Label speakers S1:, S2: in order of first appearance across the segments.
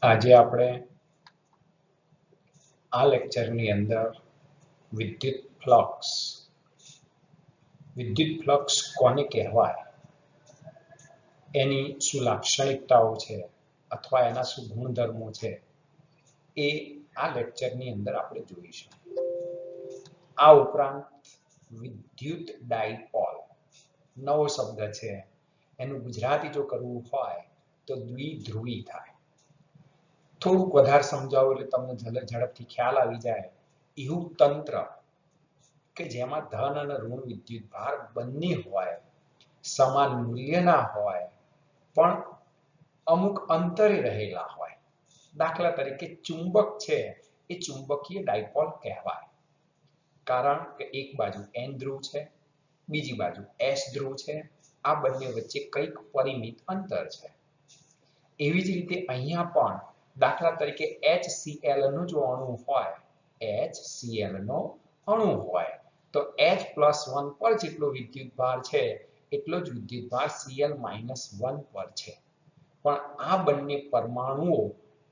S1: આજે આપણે આ લેક્ચરની અંદર વિદ્યુત ફ્લક્સ કોને કહેવાય, એની શું લાક્ષણિકતાઓ છે અથવા એના શું ગુણધર્મો છે એ આ લેક્ચરની અંદર આપણે જોઈશું. આ ઉપરાંત વિદ્યુત ડાયપોલ નવો શબ્દ છે, એનું ગુજરાતી જો કરવું હોય તો દ્વિધ્રુવી થાય. થોડુંક વધારે સમજાવો એટલે તમને ઝડપથી ખ્યાલ આવી જાય. એવું તંત્ર કે જેમાં ધન અને ઋણ વિદ્યુત ભાર બંને હોય, સમાન મૂલ્યના હોય, પણ અમુક અંતરે રહેલા હોય. દાખલા તરીકે ચુંબક છે, એ ચુંબકીય ડાયપોલ કહેવાય. કારણ કે એક બાજુ N ધ્રુવ છે, બીજી બાજુ S ધ્રુવ છે. આ બંને વચ્ચે કંઈક પરિમિત અંતર છે. એવી જ રીતે અહીંયા પણ દાખલા તરીકે HCl નો જો અણુ હોય, HCl નો અણુ હોય તો H+1 પર જેટલો વિદ્યુતભાર છે એટલો જ વિદ્યુતભાર Cl-1 પર છે. પણ આ બંને પરમાણુઓ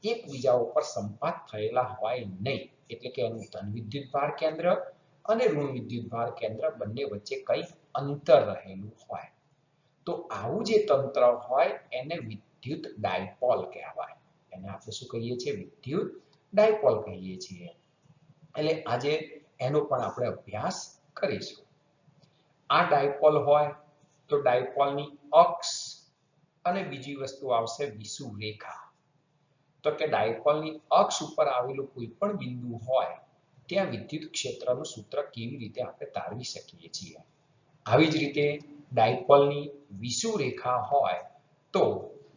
S1: એકબીજા ઉપર સંપાત થયેલા હોય નહીં, એટલે કે એનું ધન વિદ્યુતભાર કેન્દ્ર અને ઋણ વિદ્યુતભાર કેન્દ્ર બંને વચ્ચે કંઈક અંતર રહેલું હોય. તો આવું જે તંત્ર હોય એને વિદ્યુત ડાયપોલ કહેવાય. એને આપણે શું કહીએ છીએ? વિદ્યુત ડાયપોલ કહીએ છીએ. એટલે આજે એનો પણ આપણે અભ્યાસ કરીશું. આ ડાયપોલ હોય તો ડાયપોલની અક્ષ અને બીજી વસ્તુ આવશે વિષુવરેખા. તો કે ડાયપોલની અક્ષ ઉપર આવેલું કોઈ પણ બિંદુ હોય ત્યાં વિદ્યુત ક્ષેત્રનું સૂત્ર કેવી રીતે આપણે તારવી શકીએ છીએ. આવી જ રીતે ડાયપોલની વિષુવરેખા હોય તો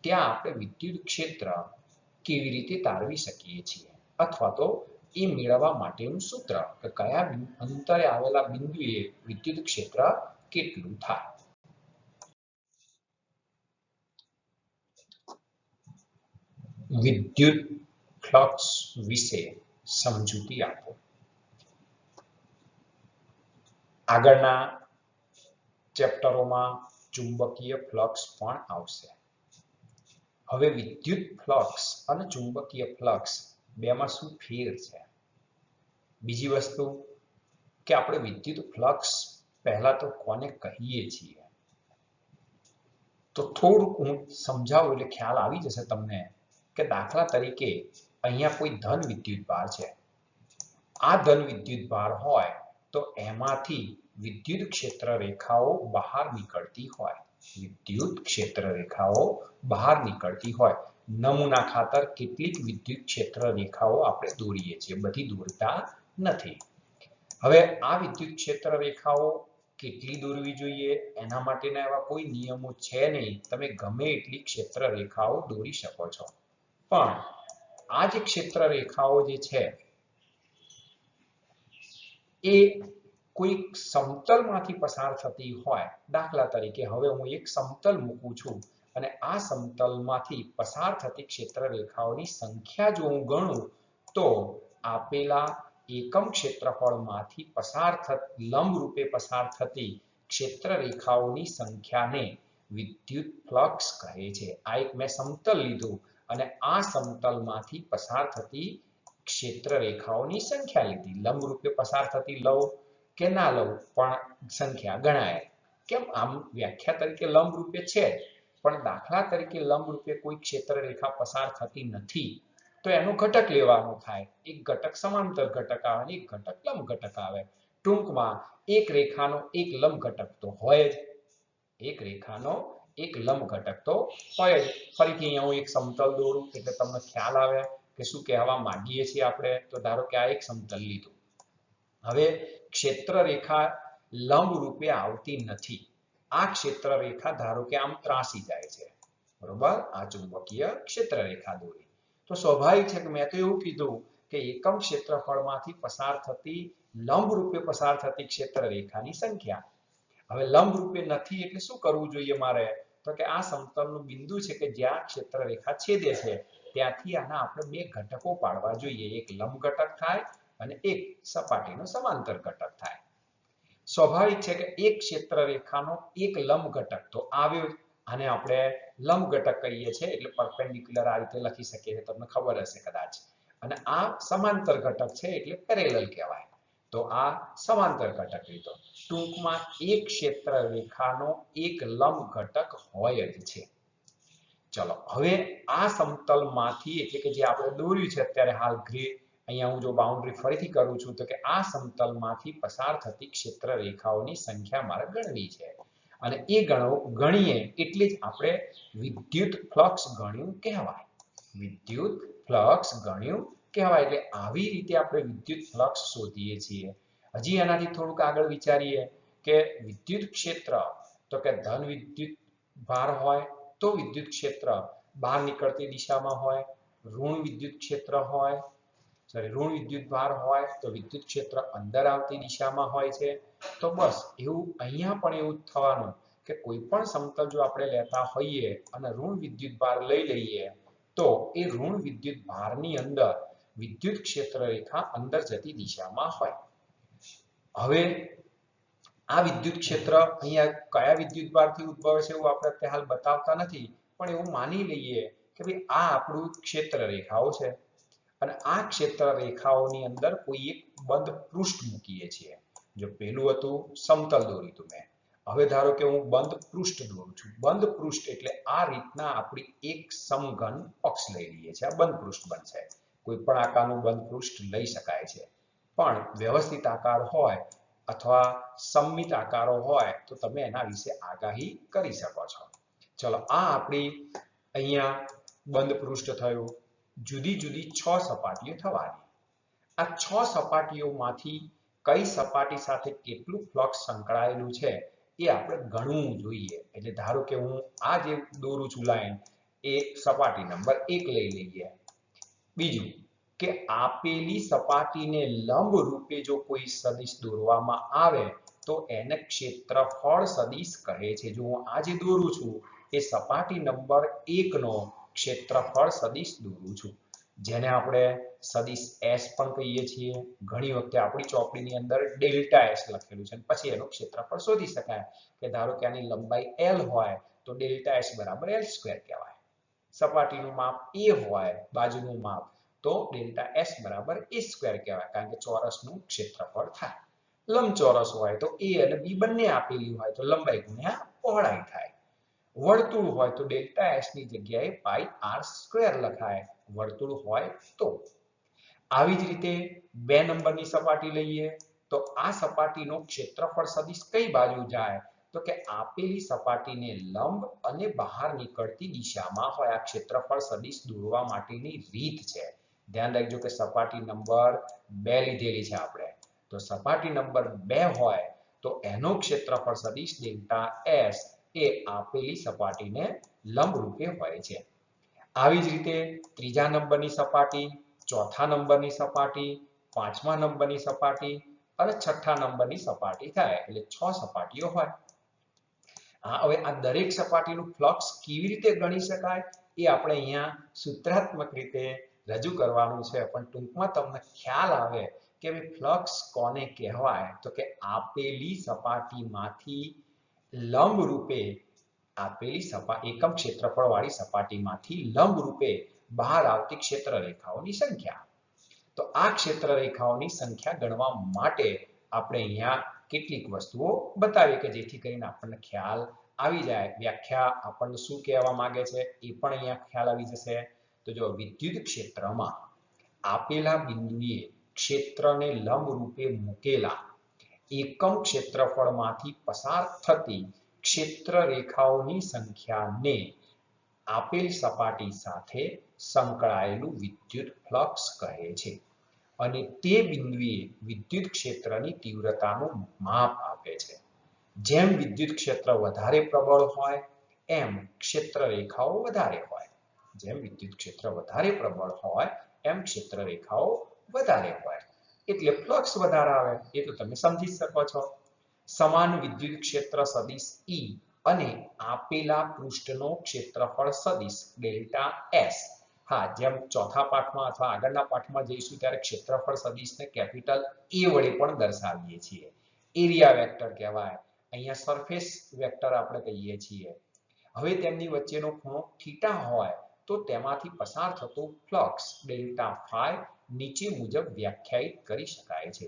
S1: ત્યાં આપણે વિદ્યુત ક્ષેત્ર કેવી રીતે તારવી શકીએ છીએ, અથવા તો એ મેળવવા માટેનું સૂત્ર કે કયા અંતરે આવેલા બિંદુએ વિદ્યુત ક્ષેત્ર કેટલું થાય. વિદ્યુત ફ્લક્સ વિશે સમજૂતી આપો. આગળના ચેપ્ટરોમાં ચુંબકીય ફ્લક્સ પણ આવશે. હવે વિદ્યુત ફ્લક્સ અને ચુંબકીય ફ્લક્સ બેમાં શું ફેર છે? બીજી વસ્તુ કે આપણે વિદ્યુત ફ્લક્સ પહેલા તો કોને કહીએ છીએ, તો થોડુંક હું સમજાવું એટલે ખ્યાલ આવી જશે તમને. કે દાખલા તરીકે અહીંયા કોઈ ધન વિદ્યુતભાર છે. આ ધન વિદ્યુતભાર હોય તો એમાંથી વિદ્યુત ક્ષેત્ર રેખાઓ બહાર નીકળતી હોય. વિદ્યુત ક્ષેત્ર રેખાઓ બહાર નીકળતી હોય. નમૂના ખાતર કેટલીક વિદ્યુત ક્ષેત્ર રેખાઓ આપણે દોરીએ છીએ, બધી દોરતા નથી. હવે આ વિદ્યુત ક્ષેત્ર રેખાઓ કેટલી દોરવી જોઈએ એના માટેના એવા કોઈ નિયમો છે નહીં. તમે ગમે એટલી ક્ષેત્ર રેખાઓ દોરી શકો છો, પણ આ જે ક્ષેત્ર રેખાઓ જે છે એ કોઈ સમતલમાંથી પસાર થતી હોય. દાખલા તરીકે હવે હું એક સમતલ મૂકું છું અને આ સમતલમાંથી પસાર થતી ક્ષેત્ર રેખાઓની સંખ્યા જો હું ગણું તો આપેલા એકમ ક્ષેત્રફળમાંથી લંબ રૂપે પસાર થતી ક્ષેત્ર રેખાઓની સંખ્યાને વિદ્યુત ફ્લક્સ કહે છે. આ એક મેં સમતલ લીધું અને આ સમતલમાંથી પસાર થતી ક્ષેત્ર રેખાઓની સંખ્યા લીધી. લંબ રૂપે પસાર થતી લઉં કે ના લઉં પણ સંખ્યા ગણાય. કેમ? આમ વ્યાખ્યા તરીકે લંબ રૂપે છે, પણ દાખલા તરીકે લંબ રૂપે કોઈ ક્ષેત્ર રેખા પસાર થતી નથી તો એનો ઘટક લેવાનો થાય. એક ઘટક સમાંતર ઘટક આવે અને એક ઘટક લંબ ઘટક આવે. ટૂંકમાં એક રેખાનો એક લંબ ઘટક તો હોય જ. એક રેખાનો એક લંબ ઘટક તો હોય જ. ફરીથી અહીંયા હું એક સમતલ દોરું એટલે તમને ખ્યાલ આવે કે શું કહેવા માંગીએ છીએ આપણે. તો ધારો કે આ એક સમતલ લીધું. હવે ક્ષેત્ર રેખા લંબ રૂપે આવતી નથી. આ ક્ષેત્ર રેખા ધારો કે આમ ત્રાસી જાય છે, બરોબર? આ ચુંબકીય ક્ષેત્ર રેખા દોરી તો સ્વાભાવિક છે કે મેં તો એવું કીધું કે એકમ ક્ષેત્રફળમાંથી પસાર થતી લંબ રૂપે પસાર થતી ક્ષેત્ર રેખાની સંખ્યા. હવે લંબ રૂપે નથી એટલે શું કરવું જોઈએ મારે? તો કે આ સમતલનું બિંદુ છે કે જ્યાં ક્ષેત્ર રેખા છેદે છે ત્યાંથી આના આપણે બે ઘટકો પાડવા જોઈએ. એક લંબ ઘટક થાય અને એક સપાટીનો સમાંતર ઘટક થાય. સ્વાભાવિક છે કે એક ક્ષેત્ર રેખાનો એક લંબ ઘટક તો આવ્યો. આને આપણે લંબ ઘટક કહીએ છીએ, એટલે પરપેન્ડિક્યુલર આ રીતે લખી શકીએ છીએ, તમને ખબર હશે કદાચ. અને આ સમાંતર ઘટક છે એટલે પેરેલલ કહેવાય. તો આ સમાંતર ઘટક લીધો. ટૂંકમાં એક ક્ષેત્ર રેખાનો એક લંબ ઘટક હોય જ છે. ચલો હવે આ સમતલમાંથી, એટલે કે જે આપણે દોર્યું છે અત્યારે હાલ ગ્રે, અહીંયા હું જો બાઉન્ડ્રી ફરીથી કરું છું તો કે આ સમતલમાંથી પસાર થતી ક્ષેત્ર રેખાઓની સંખ્યા મારે ગણવી છે. અને એ ગણીએ એટલે જ આપણે વિદ્યુત ફ્લક્સ ગણ્યું કહેવાય. વિદ્યુત ફ્લક્સ ગણ્યું કહેવાય. એટલે આવી રીતે આપણે વિદ્યુત ફ્લક્સ શોધીએ છીએ. હજી એનાથી થોડુંક આગળ વિચારીએ કે વિદ્યુત ક્ષેત્ર, તો કે ધન વિદ્યુત ભાર હોય તો વિદ્યુત ક્ષેત્ર બહાર નીકળતી દિશામાં હોય, ઋણ વિદ્યુત ક્ષેત્ર હોય, ઋણ વિદ્યુત ભાર હોય તો વિદ્યુત ક્ષેત્ર અંદર આવતી દિશામાં હોય છે. તો બસ એવું અહીંયા પણ એવું જ થવાનું કે કોઈ પણ સમતલ જો આપણે લેતા હોઈએ અને ઋણ વિદ્યુત ભાર લઈ લઈએ તો એ ઋણ વિદ્યુત ભારની અંદર વિદ્યુત ક્ષેત્ર રેખા અંદર જતી દિશામાં હોય. હવે આ વિદ્યુત ક્ષેત્ર અહીંયા કયા વિદ્યુત ભારથી ઉદ્ભવે છે એવું આપણે અત્યારે હાલ બતાવતા નથી, પણ એવું માની લઈએ કે ભાઈ આ આપણું ક્ષેત્ર રેખાઓ છે અને આ ક્ષેત્ર રેખાઓની અંદર કોઈ એક બંધ પૃષ્ઠ મૂકીએ છીએ. જો પેલું હતું સમતલ દોર્યું હતું મેં, હવે ધારો કે હું બંધ પૃષ્ઠ દોરું છું. બંધ પૃષ્ઠ એટલે આ રીતના આપણી એક સમઘન અક્ષ લઈ લઈએ છીએ. આ બંધ પૃષ્ઠ બનશે. કોઈ પણ આકારનું બંધ પૃષ્ઠ લઈ શકાય છે, પણ વ્યવસ્થિત આકાર હોય અથવા સમમિત આકારો હોય તો તમે એના વિશે આગાહી કરી શકો છો. ચલો આ આપણી અહીંયા બંધ પૃષ્ઠ થયું. જુદી જુદી 6 સપાટીઓ થવાની. આ 6 સપાટીઓમાંથી કઈ સપાટી સાથે કેટલું ફ્લક્સ સંકળાયેલું છે એ આપણે ગણવું જોઈએ. એટલે ધારો કે હું આ જે દોરું છું લાઈન, એ સપાટી નંબર 1 લઈ લઈએ. બીજું કે આપેલી સપાટીને લંબ રૂપે જો કોઈ સદિશ દોરવામાં આવે તો એને ક્ષેત્રફળ સદિશ કહે છે. જો હું આ જે દોરું છું એ સપાટી નંબર 1 નો ક્ષેત્રફળ સદિશ દોરું છું, જેને આપણે સદિશ S પણ કહીએ છીએ. ઘણી વખતે આપણી ચોપડીની અંદર ડેલ્ટા S લખેલું છે, પછી એનું ક્ષેત્રફળ શોધી શકાય કે ધારો કે આની લંબાઈ L હોય તો ડેલ્ટા S બરાબર L² કહેવાય. સપાટીનું માપ A હોય, બાજુનું માપ, તો ડેલ્ટા S બરાબર A² કહેવાય, કારણ કે ચોરસનું ક્ષેત્રફળ થાય. લંબચોરસ હોય તો A અને B બંને આપેલી હોય તો લંબાઈ ગુણ્યા પહોળાઈ થાય. વર્તુળ હોય તો ડેલ્ટા S ની જગ્યાએ પાઈ R² લખાય, વર્તુળ હોય તો. આવી જ રીતે 2 નંબરની સપાટી લઈએ તો આ સપાટીનો ક્ષેત્રફળ સદિશ કઈ બાજુ જાય તો કે આપેલી સપાટીને લંબ અને બહાર નીકળતી દિશામાં હોય. આ ક્ષેત્રફળ સદિશ દોરવા માટેની રીત છે. ધ્યાન રાખજો કે સપાટી નંબર 2 લીધેલી છે આપણે, તો સપાટી નંબર 2 હોય તો એનો ક્ષેત્રફળ સદિશ ડેલ્ટા S એ આપેલી સપાટીને લંબ રૂપે હોય છે. આવી જ રીતે 3જા નંબરની સપાટી, 4થા નંબરની સપાટી, 5મા નંબરની સપાટી અને 6ઠા નંબરની સપાટી થાય. એટલે 6 સપાટીઓ હોય. હવે આ દરેક સપાટીનું ફ્લક્સ કેવી રીતે ગણી શકાય એ આપણે અહીંયા સૂત્રાત્મક રીતે રજૂ કરવાનું છે, પણ ટૂંકમાં તમને ખ્યાલ આવે કે ફ્લક્સ કોને કહેવાય તો કે આપેલી સપાટીમાંથી લંબ રૂપે, આપેલી એકમ ક્ષેત્રફળ વાળી સપાટીમાંથી લંબ રૂપે બહાર આવતી ક્ષેત્ર રેખાઓની સંખ્યા. તો આ ક્ષેત્ર રેખાઓની સંખ્યા ગણવા માટે આપણે અહીંયા કેટલીક વસ્તુઓ બતાવીએ કે જેથી કરીને આપણને ખ્યાલ આવી જાય. વ્યાખ્યા આપણને શું કહેવા માંગે છે એ પણ અહીંયા ખ્યાલ આવી જશે. તો જો વિદ્યુત ક્ષેત્રમાં આપેલા બિંદુએ ક્ષેત્રને લંબ રૂપે મૂકેલા એકમ ક્ષેત્રફળમાંથી પસાર થતી ક્ષેત્ર રેખાઓની સંખ્યાને આપેલ સપાટી સાથે સંકળાયેલું વિદ્યુત ફ્લક્સ કહે છે. અને તે બિંદુએ વિદ્યુત ક્ષેત્રની તીવ્રતાનું માપ આપે છે. જેમ વિદ્યુત ક્ષેત્ર વધારે પ્રબળ હોય એમ ક્ષેત્ર રેખાઓ વધારે હોય. જેમ વિદ્યુત ક્ષેત્ર વધારે પ્રબળ હોય એમ ક્ષેત્ર રેખાઓ વધારે હોય. એટલે ફ્લક્સ વધારે આવે, એ તો તમે સમજી શકો છો. સમાન વિદ્યુત ક્ષેત્ર સદિશ E અને આપેલા પૃષ્ઠનો ક્ષેત્રફળ સદિશ ડેલ્ટા S. હા, જેમ ચોથા પાઠમાં અથવા આગળના પાઠમાં જઈશું ત્યારે ક્ષેત્રફળ સદિશને કેપિટલ A વડે પણ દર્શાવીએ છીએ. એરિયા વેક્ટર કહેવાય. અહીંયા સરફેસ વેક્ટર આપણે કહીએ છીએ. હવે તેમની વચ્ચેનો ખૂણો થીટા હોય તો તેમાંથી પસાર થતું ફ્લક્સ ડેલ્ટા ફાઈ નીચે મુજબ વ્યાખ્યાયિત કરી શકાય છે.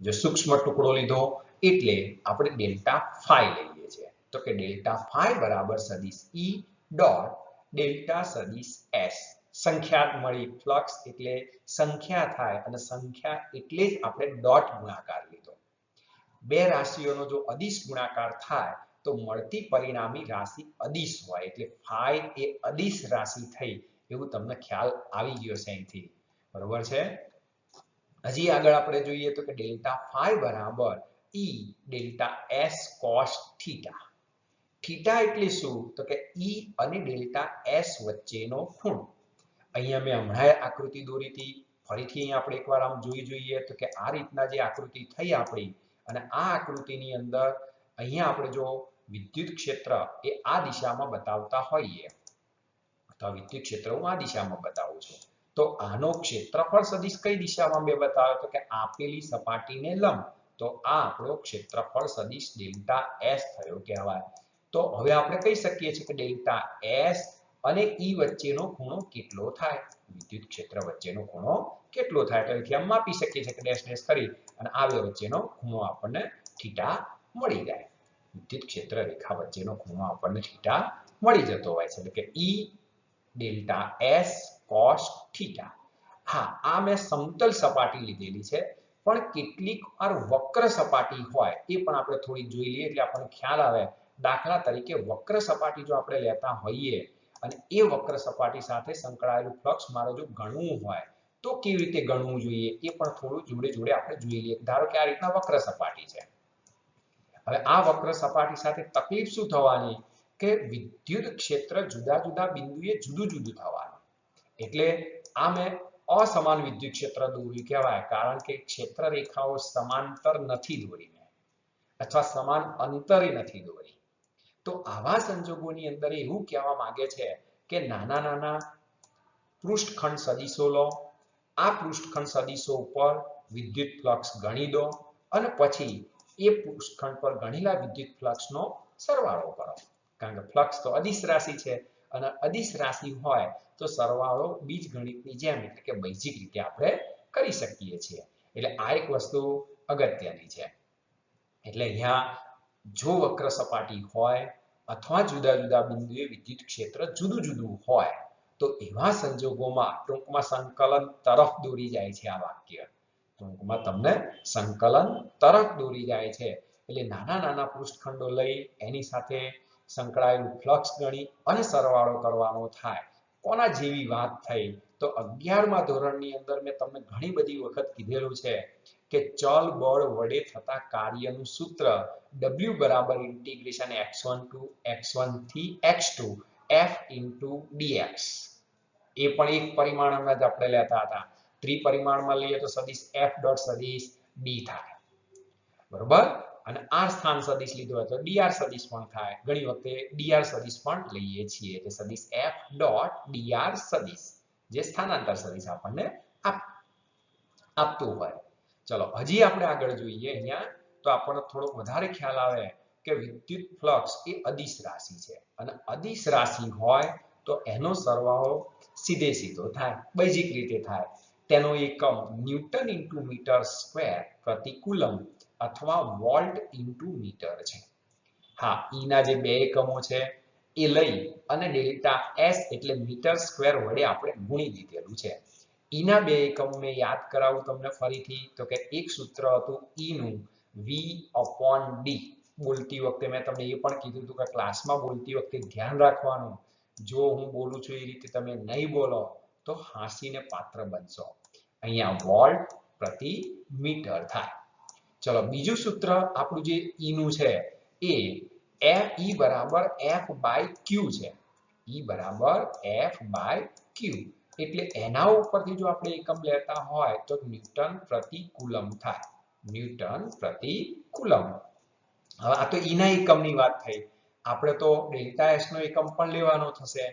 S1: જો સૂક્ષ્મ ટુકડો લીધો એટલે આપણે ડેલ્ટા ફાઈ લઈએ છીએ. તો કે ડેલ્ટા ફાઈ બરાબર સદિશ E ડોટ ડેલ્ટા સદિશ S. સંખ્યા મળી, ફ્લક્સ એટલે સંખ્યા થાય અને સંખ્યા એટલે જ આપણે ડોટ ગુણાકાર લીધો. બે રાશિઓનો જો અદિશ ગુણાકાર થાય તો મળતી પરિણામી રાશિ અદિશ હોય એટલે ફાઈ એ અદિશ રાશિ થઈ એવું તમને ખ્યાલ આવી ગયો છે અહીંથી. બરોબર છે. હજી આગળ આપણે જોઈએ તો કે ડેલ્ટા ફાઈ બરાબર E delta S cos theta. Theta એટલે શું? તો કે E અને ડેલ્ટા S વચ્ચેનો ખૂણો. અહીંયા મેં હમણાં આકૃતિ દોરી હતી, ફરીથી અહીંયા આપણે એકવાર આમ જોઈ જોઈએ તો કે આ રીતના જે આકૃતિ થઈ આપણી, અને આ આકૃતિની અંદર અહીંયા આપણે જો વિદ્યુત ક્ષેત્ર એ આ દિશામાં બતાવતા હોઈએ તો વિદ્યુત ક્ષેત્ર હું આ દિશામાં બતાવું છું, તો આનો ક્ષેત્રફળ સદિશ કઈ દિશામાં મેં બતાવ્યો તો કે આપેલી સપાટીને લંબ, તો આ આપણો ક્ષેત્રફળ સદિશ ડેલ્ટા S થયો કહેવાય. તો હવે આપણે કહી શકીએ છીએ કે ડેલ્ટા S અને E વચ્ચેનો ખૂણો કેટલો થાય, વિદ્યુત ક્ષેત્ર વચ્ચેનો ખૂણો કેટલો થાય, તો અહીંથી આમ માપી શકીએ છીએ કે ડેશ ડેશ કરી અને આ બે વચ્ચેનો ખૂણો આપણને થીટા મળી જાય. વિદ્યુત ક્ષેત્ર રેખા વચ્ચેનો ખૂણો આપણને થીટા મળી જતો હોય છે, એટલે કે E delta S cos theta. હા, આ મેં સમતલ સપાટી લીધેલી છે, પણ કેટલીક વાર વક્ર સપાટી હોય એ પણ આપણે થોડી જોઈ લઈએ એટલે આપણને ખ્યાલ આવે. દાખલા તરીકે વક્ર સપાટી જો આપણે લેતા હોઈએ અને એ વક્ર સપાટી સાથે સંકળાયેલું ફ્લક્સ મારે જો ગણવું હોય તો કેવી રીતે ગણવું જોઈએ એ પણ થોડું જોડે જોડે આપણે જોઈ લઈએ. ધારો કે આ રીતના વક્ર સપાટી છે. હવે આ વક્ર સપાટી સાથે તકલીફ શું થવાની કે વિદ્યુત ક્ષેત્ર જુદા જુદા બિંદુએ જુદું જુદું થવાનું. એટલે આ મેં અસમાન વિદ્યુત ક્ષેત્ર દોર્યું કહેવાય, કારણ કે ક્ષેત્ર રેખાઓ સમાંતર નથી દોરી અથવા સમાન અંતરે નથી દોરી. તો આવા સંજોગોની અંદર એવું કહેવા માંગે છે કે નાના નાના પૃષ્ઠખંડ સદિશો લો, આ પૃષ્ઠખંડ સદિશો ઉપર વિદ્યુત ફ્લક્સ ગણી દો અને પછી એ પૃષ્ઠખંડ પર ગણેલા વિદ્યુત ફ્લક્સનો સરવાળો કરો. કારણ કે ફ્લક્સ તો અદિશ રાશિ છે અને અદિશ રાશિ હોય તો સરવાળો બીજગણિતની જેમ એટલે કે બૈજિક રીતે આપણે કરી શકીએ છીએ. એટલે આ એક વસ્તુ અગત્યની છે. એટલે અહીંયા જો વક્ર સપાટી હોય અથવા જુદા જુદા બિંદુએ વિદ્યુત ક્ષેત્ર જુદું જુદું હોય તો એવા સંજોગોમાં ટૂંકમાં સંકલન તરફ દોરી જાય છે. આ વાક્ય ટૂંકમાં તમને સંકલન તરફ દોરી જાય છે. એટલે નાના નાના પૃષ્ઠખંડો લઈ એની સાથે સંકળાયેલું ફ્લક્સ ગણી અને સરવાળો કરવાનો થાય. કોના જેવી વાત થઈ તો 11મા ધોરણની અંદર મેં તમને ઘણી બધી વખત કીધેલું છે કે ચલ બળ વડે થતા કાર્યનું સૂત્ર W બરાબર ઇન્ટિગ્રેશન x1 to x1 થી x2 f into dx. એ પણ એક પરિમાણમાં જ આપણે લેતા હતા. ત્રિપરિમાણમાં લઈએ તો સદિશ f ડોટ સદિશ d થાય. બરોબર? અને r સ્થાન સદિશ લીધો હોય તો dr સદિશ પણ થાય. ઘણી વખતે dr સદિશ પણ લઈએ છીએ એટલે સદિશ f ડોટ dr સદિશ જે સ્થાનાંતર સદિશ આપણને આપતું હોય. ચલો હજી આપણે આગળ જોઈએ અહીંયા તો આપણને થોડો વધારે ખ્યાલ આવે કે વિદ્યુત ફ્લક્સ એ અદિશ રાશિ છે અને અદિશ રાશિ હોય તો એનો સરવાળો સીધે સીધો થાય, બૈજિક રીતે થાય. તેનો એકમ ન્યૂટન ઇન્ટુ મીટર સ્ક્વેર પ્રતિ કુલમ અથવા વોલ્ટ ઇન્ટુ મીટર છે. હા, ઈ ના જે બે એકમો છે એ લઈ અને ડેલ્ટા S એટલે મીટર સ્ક્વેર વડે આપણે ગુણી દીધેલું છે. ઈના બે એકમ મેં યાદ કરાવું તમને ફરીથી તો કે એક સૂત્ર હતું ઈનું V/D. બોલતી વખતે મેં તમને એ પણ કીધું હતું કે ક્લાસમાં બોલતી વખતે ધ્યાન રાખવાનું, જો હું બોલું છું એ રીતે તમે નહીં બોલો તો હાંસીને પાત્ર બનશો. અહીંયા વોલ્ટ પ્રતિ મીટર થાય. ચલો બીજું સૂત્ર આપણું જે ઈનું છે એ E બરાબર F/Q છે. E બરાબર F/Q. એટલે એના ઉપરથી જો આપણે એકમ લેતા હોય તો ન્યૂટન પ્રતિ કુલમ થાય. ન્યૂટન પ્રતિ કુલમ. હવે આ તો ઈના એકમની વાત થઈ. આપણે તો ડેલ્ટા S નો એકમ પણ લેવાનો થશે.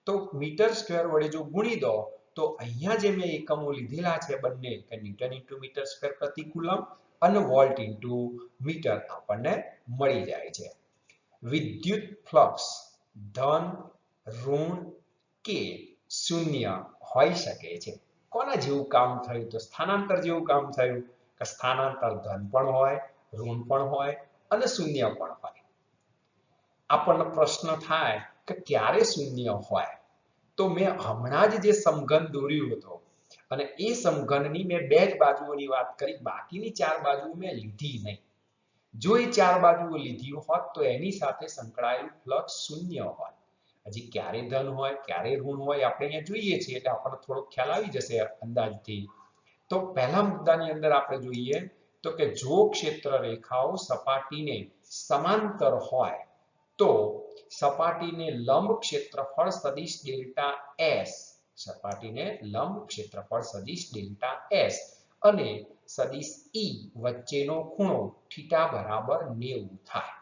S1: તો મીટર સ્ક્વેર વડે જો ગુણી દો તો અહીંયા જે મેં એકમો લીધેલા છે બંને કે ન્યૂટન ઇન્ટુ મીટર સ્ક્વેર પ્રતિ કુલમ અને વોલ્ટ ઇન્ટુ મીટર આપણને મળી જાય છે. વિદ્યુત ફ્લક્સ ધન, ઋણ કે શૂન્ય હોઈ શકે છે. કોના જેવું કામ થયું? તો સ્થાનાંતર જેવું કામ થયું કે સ્થાનાંતર ધન પણ હોય, ઋણ પણ હોય અને શૂન્ય પણ હોય. આપણને પ્રશ્ન થાય કે ક્યારે શૂન્ય હોય? તો મેં હમણાં જ જે સમઘન દોર્યું હતો અને એ સમઘનની મેં બે જ બાજુઓની વાત કરી, બાકીની ચાર બાજુઓ મેં લીધી નહીં. જો એ ચાર બાજુઓ લીધી હોત તો એની સાથે સંકળાયેલું ફ્લક્સ શૂન્ય હોય. હજી ક્યારે ધન હોય, ક્યારે ઋણ હોય આપણે અહીંયા જોઈએ છીએ એટલે આપણને થોડો ખ્યાલ આવી જશે અંદાજથી. તો પહેલા મુદ્દાની અંદર આપણે જોઈએ તો કે જો ક્ષેત્ર રેખાઓ સપાટીને સમાંતર હોય તો સપાટીને લંબ ક્ષેત્રફળ સદિશ ડેલ્ટા એસ, સપાટીને લંબ ક્ષેત્રફળ સદિશ ડેલ્ટા એસ અને સદિશ ઈ વચ્ચેનો ખૂણો થીટા બરાબર 90 થાય.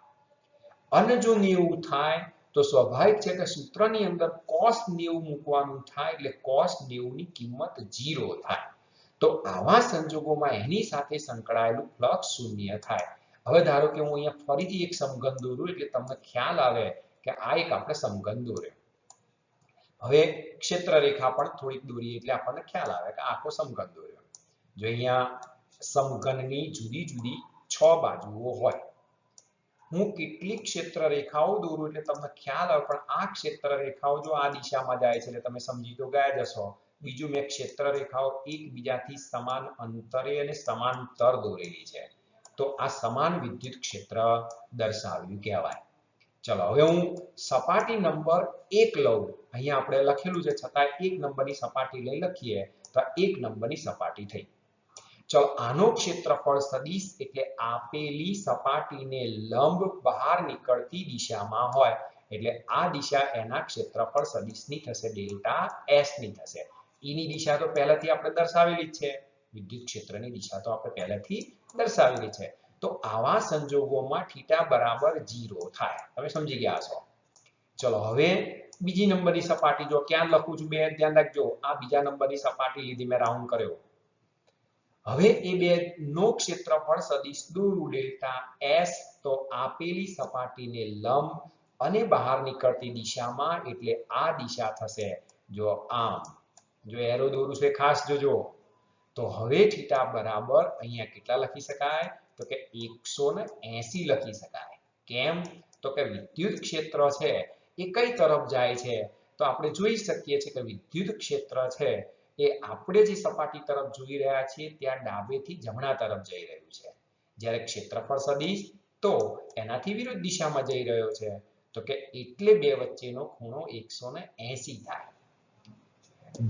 S1: અને જો 90 થાય તો સ્વાભાવિક છે કે સૂત્રની અંદર cos 90 મૂકવાનું થાય એટલે cos 90 ની કિંમત 0 થાય. તો આવા સંજોગોમાં એની સાથે સંકળાયેલું ફ્લક્સ શૂન્ય થાય. હવે ધારો કે હું અહીંયા ફરીથી એક સમઘન દોરું એટલે તમને ખ્યાલ આવે કે આ એક આપણે સમઘન દોર્યો. હવે ક્ષેત્ર રેખા પણ થોડીક દોરીએ એટલે આપણને ખ્યાલ આવે કે આખો સમઘન દોર્યો. જો અહીંયા સમઘનની જુદી જુદી 6 બાજુઓ હોય, હું કેટલીક ક્ષેત્ર રેખાઓ દોરું એટલે તમને ખ્યાલ આવે, પણ આ ક્ષેત્ર રેખાઓ જો આ દિશામાં જાય છે એટલે તમે સમજી તો ગયા જ હશો. બીજું મેં ક્ષેત્ર રેખાઓ એકબીજાથી સમાન અંતરે અને સમાંતર દોરેલી છે, તો આ સમાન વિદ્યુત ક્ષેત્ર દર્શાવ્યું કહેવાય. ચલો હવે હું સપાટી નંબર 1 લઉં. અહીંયા આપણે લખેલું છે છતાં 1 નંબરની સપાટી લઈ લખીએ તો 1 નંબરની સપાટી થઈ. ચલો આનો ક્ષેત્રફળ સદિશ એટલે આપેલી સપાટીને લંબ બહાર નીકળતી દિશામાં હોય એટલે આ દિશા એના ક્ષેત્રફળ સદિશની થશે, ડેલ્ટા એસ ની થશે. ઈ ની દિશા તો પહેલાથી આપણે દર્શાવેલી જ છે, વિદ્યુત ક્ષેત્રની દિશા તો આપણે પહેલાથી દર્શાવેલી છે. તો આવા સંજોગોમાં થીટા બરાબર 0 થાય. તમે સમજી ગયા છો. ચલો હવે બીજી નંબરની સપાટી જો ક્યાં લખું છું, બે ધ્યાન રાખજો. આ બીજા નંબરની સપાટી લીધી, મેં રાઉન્ડ કર્યો. હવે એ બે નો ક્ષેત્રફળ સદિશ દોરું ડેલ્ટા એસ, તો આપેલી સપાટીને લંબ અને બહાર નીકળતી દિશામાં એટલે આ દિશા થશે. જો આમ જો એરો દોરું છે ખાસ જોજો. તો હવે થીટા બરાબર અહીંયા કેટલા લખી શકાય? તો કે 180 લખી શકાય. કેમ? તો કે વિદ્યુત ક્ષેત્ર છે એ કઈ તરફ જાય છે? તો આપણે જોઈ શકીએ છીએ કે વિદ્યુત ક્ષેત્ર છે એ આપણે જે સપાટી તરફ જોઈ રહ્યા છીએ ત્યાં ડાબેથી જમણા તરફ જઈ રહ્યું છે. જ્યારે ક્ષેત્રફળ સદિશ તો એનાથી વિરુદ્ધ દિશામાં જઈ રહ્યો છે. તો કે એટલે બે વચ્ચેનો ખૂણો 180 થાય.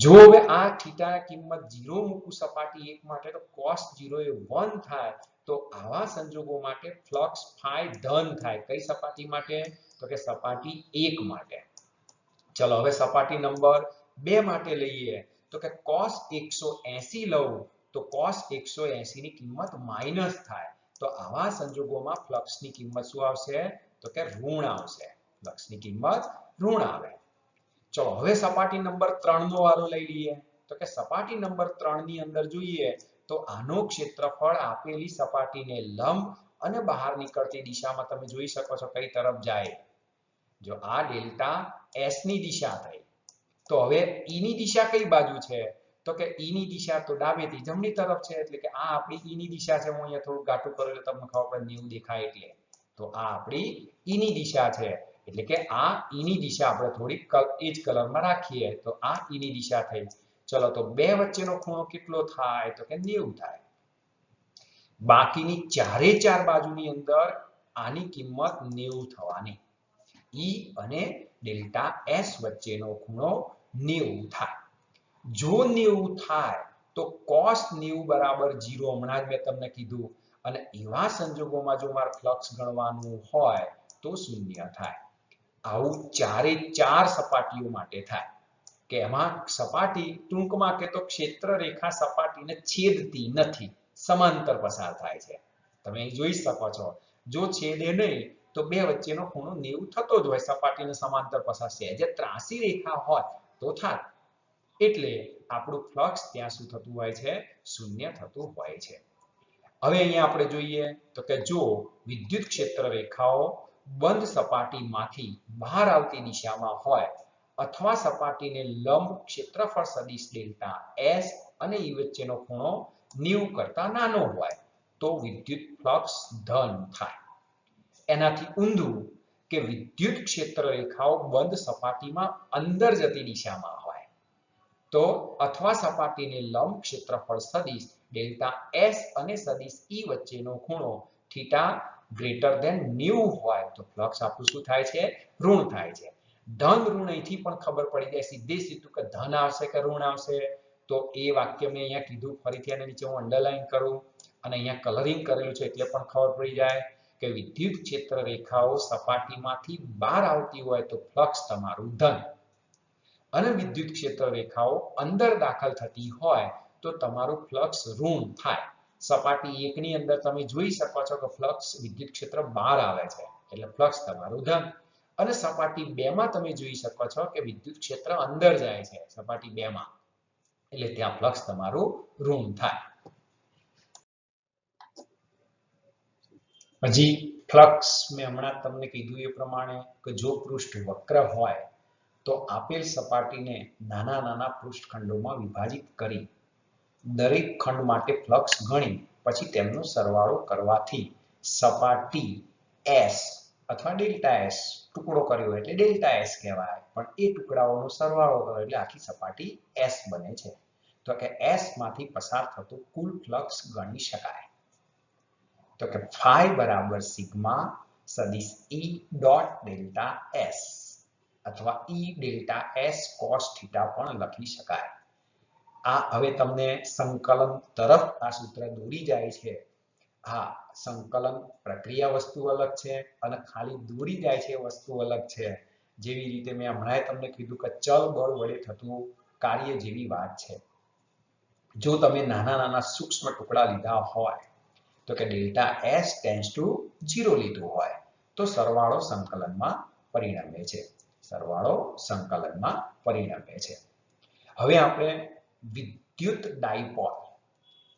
S1: જો હવે આ થીટા કિંમત 0 મૂકું સપાટી 1 માટે તો cos 0 એ 1 થાય. તો આવા સંજોગો માટે ફ્લક્સ ફાઈ ધન થાય. કઈ સપાટી માટે? તો કે સપાટી 1 માટે. ચલો હવે સપાટી નંબર 2 માટે લઈએ તો કે cos 180 લઉં તો cos 180 ની કિંમત માઈનસ થાય. તો આવા સંજોગોમાં ફ્લક્સની કિંમત શું આવશે? તો કે ઋણ આવશે. ફ્લક્સની કિંમત ઋણ આવે. ચલો હવે સપાટી નંબર 3 નો વારો લઈ લઈએ. તો કે સપાટી નંબર 3 ની અંદર જોઈએ તો આનો ક્ષેત્રફળ આપેલી સપાટીને લંબ અને બહાર નીકળતી દિશામાં તમે જોઈ શકો છો કઈ તરફ જાય. જો આ ડેલ્ટા એસ ની દિશા થઈ. તો હવે ઈ ની દિશા કઈ બાજુ છે? તો કે ઈ ની દિશા તો ડાબેથી જમણી તરફ છે, એટલે કે આ આપણી ઈ ની દિશા છે. હું અહીંયા થોડું ઘાટું કરું એટલે તમને ખબર પડે 90 દેખાય એટલે. તો આ આપણી ઈ ની દિશા છે, એટલે કે આ ઈ ની દિશા આપણે થોડી એ જ કલરમાં રાખીએ તો આ ઈ ની દિશા થઈ. ચલો તો બે વચ્ચેનો ખૂણો કેટલો થાય? તો કે 90 થાય. બાકીની ચારે ચાર બાજુની અંદર આની કિંમત 90 થવાની. ઈ અને ડેલ્ટા એસ વચ્ચેનો ખૂણો 90 થાય. જો 90 થાય તો cos 90 બરાબર 0 હમણાં જ મેં તમને કીધું. અને એવા સંજોગોમાં જો મારે ફ્લક્સ ગણવાનું હોય તો શૂન્ય થાય. આવું ચારે ચાર સપાટીઓ માટે થાય કે એમાં સપાટી ટૂંકમાં કે તો ક્ષેત્ર રેખા સપાટીને છેદતી નથી, સમાંતર પસાર થાય છે. તમે અહીં જોઈ શકો છો. જો છેદે નહીં તો બે વચ્ચેનો ખૂણો 90 થતો જ હોય. સપાટીને સમાંતર પસાર છે. જે ત્રાસી રેખા હોય તો થાય. એટલે આપણું ફ્લક્સ ત્યાં શું થતું હોય છે? શૂન્ય થતું હોય છે. હવે અહીંયા આપણે જોઈએ તો કે જો વિદ્યુત ક્ષેત્ર રેખાઓ બંધ સપાટીમાંથી બહાર આવતી દિશામાં હોય અથવા સપાટીને લંબ ક્ષેત્રફળ સદિશ ડેલ્ટા એસ અને ઈ વચ્ચેનો ખૂણો 90 કરતા નાનો હોય તો વિદ્યુત ફ્લક્સ ધન થાય. એનાથી ઊંધું કે વિદ્યુત ક્ષેત્ર રેખાઓ બંધ સપાટીમાં અંદર જતી દિશામાં હોય તો અથવા સપાટીને લંબ ક્ષેત્રફળ સદિશ ડેલ્ટા એસ અને સદિશ ઈ વચ્ચેનો ખૂણો થીટા ગ્રેટર ધેન 90 હોય તો ફ્લક્સ આપણું શું થાય છે? ઋણ થાય છે. ધન ઋણ અહીંથી પણ ખબર પડી જાય સીધું કે ધન આવશે કે ઋણ આવશે. તો એ વાક્ય મેં અહીંયા કીધું, ફરીથી આને નીચે હું અંડરલાઈન કરું અને અહીંયા કલરિંગ કરેલું છે એટલે પણ ખબર પડી જાય કે વિદ્યુત ક્ષેત્ર રેખાઓ સપાટીમાંથી બહાર આવતી હોય તો ફ્લક્સ તમારું ધન અને વિદ્યુત ક્ષેત્ર રેખાઓ અંદર દાખલ થતી હોય તો તમારું ફ્લક્સ ઋણ થાય. સપાટી 1 ની અંદર તમે જોઈ શકો છો કે ફ્લક્સ વિદ્યુત ક્ષેત્ર બહાર આવે છે એટલે ફ્લક્સ તમારું ધન, અને સપાટી 2 માં તમે જોઈ શકો છો કે વિદ્યુત ક્ષેત્ર અંદર જાય છે સપાટી 2 માં એટલે ત્યાં ફ્લક્સ તમારું ઋણ થાય. હજી ફ્લક્સ મેં હમણાં તમને કીધું એ પ્રમાણે કે જો પૃષ્ઠ વક્ર હોય તો આપેલ સપાટીને નાના નાના પૃષ્ઠખંડોમાં વિભાજિત કરી દરેક ખંડ માટે ફ્લક્સ ગણી પછી તેમનો સરવાળો કરવાથી સપાટી S અથવા ડેલ્ટા S ટુકડો કર્યો એટલે ડેલ્ટા S કહેવાય, પણ એ ટુકડાઓનો સરવાળો કરો એટલે આખી સપાટી S બને છે. તો કે S માંથી પસાર થતું કુલ ફ્લક્સ ગણી શકાય. તો કે phi બરાબર સિગ્મા સદિશ E ડોટ ડેલ્ટા S અથવા E delta S cos theta પણ લખી શકાય. આ હવે તમને સંકલન તરફ આ સૂત્ર દોરી જાય છે. હા, સંકલન પ્રક્રિયા વસ્તુ અલગ છે અને ખાલી દોરી જાય છે વસ્તુ અલગ છે. જેવી રીતે મેં હમણાં તમને કીધું કે ચલ બળ વડે થતું કાર્ય જેવી વાત છે. જો તમે નાના નાના સૂક્ષ્મ ટુકડા લીધા હોય તો કે ડેલ્ટા S ટેન્ડ્સ ટુ 0 લીધું હોય તો સરવાળો સંકલનમાં પરિણમે છે. સરવાળો સંકલનમાં પરિણમે છે. હવે આપણે વિદ્યુત ડાયપોલ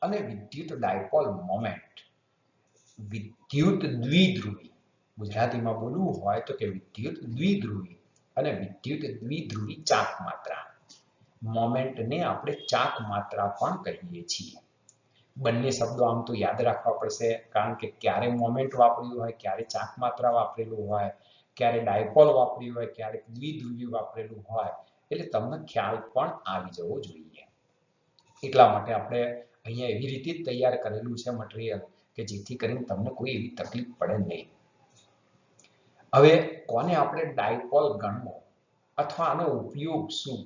S1: અને વિદ્યુત ડાયપોલ મોમેન્ટ, વિદ્યુત દ્વિધ્રુવી, ગુજરાતીમાં બોલવું હોય તો કે વિદ્યુત દ્વિધ્રુવી અને વિદ્યુત દ્વિધ્રુવી ચાક માત્રા, મોમેન્ટને આપણે ચાક માત્રા પણ કહીએ છીએ. બંને શબ્દો આમ તો યાદ રાખવા પડશે કારણ કે ક્યારે મોમેન્ટ વાપર્યું હોય, ક્યારે ચાક માત્રા વાપરેલું હોય, ક્યારે ડાયપોલ વાપર્યું હોય, ક્યારે દ્વિધ્રુવી વાપરેલું હોય, એટલે તમને ખ્યાલ પણ આવી જવો જોઈએ. એટલા માટે આપણે અહીંયા એવી રીતે જ તૈયાર કરેલું છે મટીરીયલ કે જેથી કરીને તમને કોઈ એવી તકલીફ પડે નહીં. હવે કોને આપણે ડાયપોલ ગણવો અથવા આનો ઉપયોગ શું?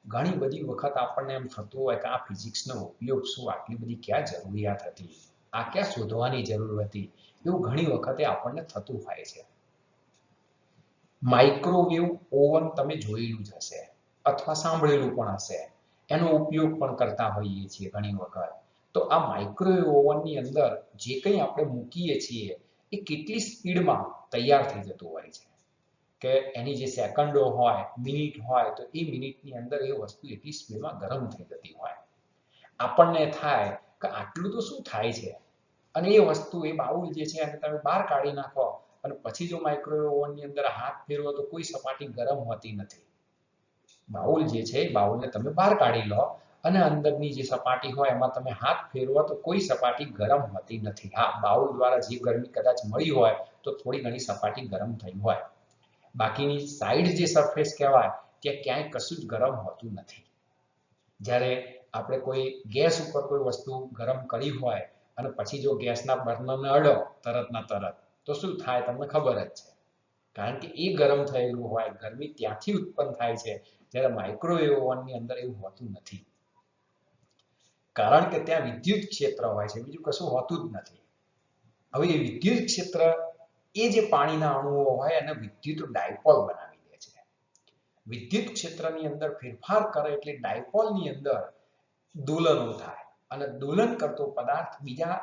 S1: ઘણી બધી વખત આપણને એમ થતું હોય કે આ ફિઝિક્સનો ઉપયોગ શું, આટલી બધી ક્યાં જરૂરિયાત હતી, આ ક્યાં શોધવાની જરૂર હતી, એવું ઘણી વખતે આપણને થતું હોય છે. માઇક્રોવેવ ઓવન તમે જોયેલું જ હશે અથવા સાંભળેલું પણ હશે, એનો ઉપયોગ પણ કરતા હોઈએ છીએ ઘણી વખત. તો આ માઇક્રોવેવ ઓવનની અંદર જે કંઈ આપણે મૂકીએ છીએ એ કેટલી સ્પીડમાં તૈયાર થઈ જતું હોય છે કે એની જે સેકન્ડો હોય, મિનિટ હોય, તો એ મિનિટની અંદર એ વસ્તુ એટલી સ્પીડમાં ગરમ થઈ જતી હોય. આપણને થાય કે આટલું તો શું થાય છે, અને એ વસ્તુ, એ બાઉલ જે છે એને તમે બહાર કાઢી નાખો અને પછી જો માઇક્રોવેવ ઓવનની અંદર હાથ ફેરવો તો કોઈ સપાટી ગરમ હોતી નથી. બાઉલ જે છે એ બાઉલને તમે બહાર કાઢી લો અને અંદરની જે સપાટી હોય એમાં તમે હાથ ફેરવો તો કોઈ સપાટી ગરમ હોતી નથી. હા, બાઉલ દ્વારા જે ગરમી કદાચ મળી હોય તો થોડી ઘણી સપાટી ગરમ થઈ હોય, બાકીની સાઈડ જે સરફેસ કહેવાય ત્યાં ક્યાંય કશું જ ગરમ હોતું નથી. જ્યારે આપણે કોઈ ગેસ ઉપર કોઈ વસ્તુ ગરમ કરી હોય અને પછી જો ગેસના બર્નરને અડો તરતના તરત તો શું થાય તમને ખબર જ છે, કારણ કે એ ગરમ થયેલું હોય, ગરમી ત્યાંથી ઉત્પન્ન થાય છે. જ્યારે માઇક્રોવેવ ઓવનની અંદર એવું હોતું નથી, કારણ કે ત્યાં વિદ્યુત ક્ષેત્ર હોય છે, બીજું કશું હોતું જ નથી. હવે એ વિદ્યુત ક્ષેત્ર એ જે પાણીના અણુઓ હોય એને વિદ્યુત ડાયપોલ બનાવી દે છે. વિદ્યુત ક્ષેત્રની અંદર ફેરફાર કરે એટલે ડાયપોલની અંદર દોલનો થાય અને દોલન કરતો પદાર્થ બીજા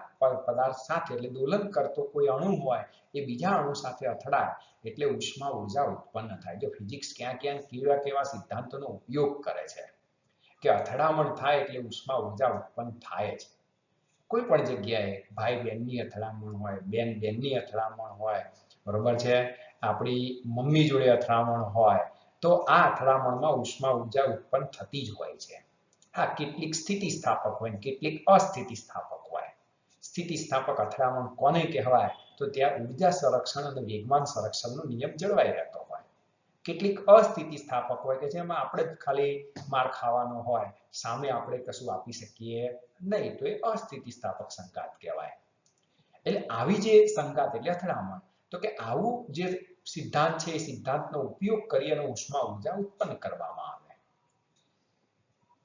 S1: પદાર્થ સાથે, એટલે દોલન કરતો કોઈ અણુ હોય એ બીજા અણુ સાથે અથડાય એટલે ઉષ્મા ઉર્જા ઉત્પન્ન થાય. જો ફિઝિક્સ ક્યાં ક્યાં કેવા કેવા સિદ્ધાંતોનો ઉપયોગ કરે છે કે અથડામણ થાય એટલે ઉષ્મા ઉર્જા ઉત્પન્ન થાય જ. કોઈ પણ જગ્યાએ ભાઈ બહેનની અથડામણ હોય, બેન બેનની અથડામણ હોય, બરોબર છે, આપણી મમ્મી જોડે અથડામણ હોય તો આ અથડામણમાં ઉષ્મા ઉર્જા ઉત્પન્ન થતી જ હોય છે. હા, કેટલીક સ્થિતિસ્થાપક હોય, કેટલીક અસ્થિતિસ્થાપક હોય. સ્થિતિસ્થાપક અથડામણ કોને કહેવાય? તો ત્યાં ઉર્જા સંરક્ષણ અને વેગમાન સંરક્ષણનો નિયમ જળવાઈ રહેતો હોય. કેટલીક અસ્થિતિસ્થાપક હોય કે જેમાં આપણે જ ખાલી માર ખાવાનો હોય, સામે આપણે કશું આપી શકીએ નહીં, તો એ અસ્થિતિસ્થાપક સંઘાત કહેવાય. એટલે આવી જે સંઘાત એટલે અથડામણ, તો કે આવું જે સિદ્ધાંત છે એ સિદ્ધાંતનો ઉપયોગ કરી અને ઉષ્મા ઉર્જા ઉત્પન્ન કરવામાં આવે.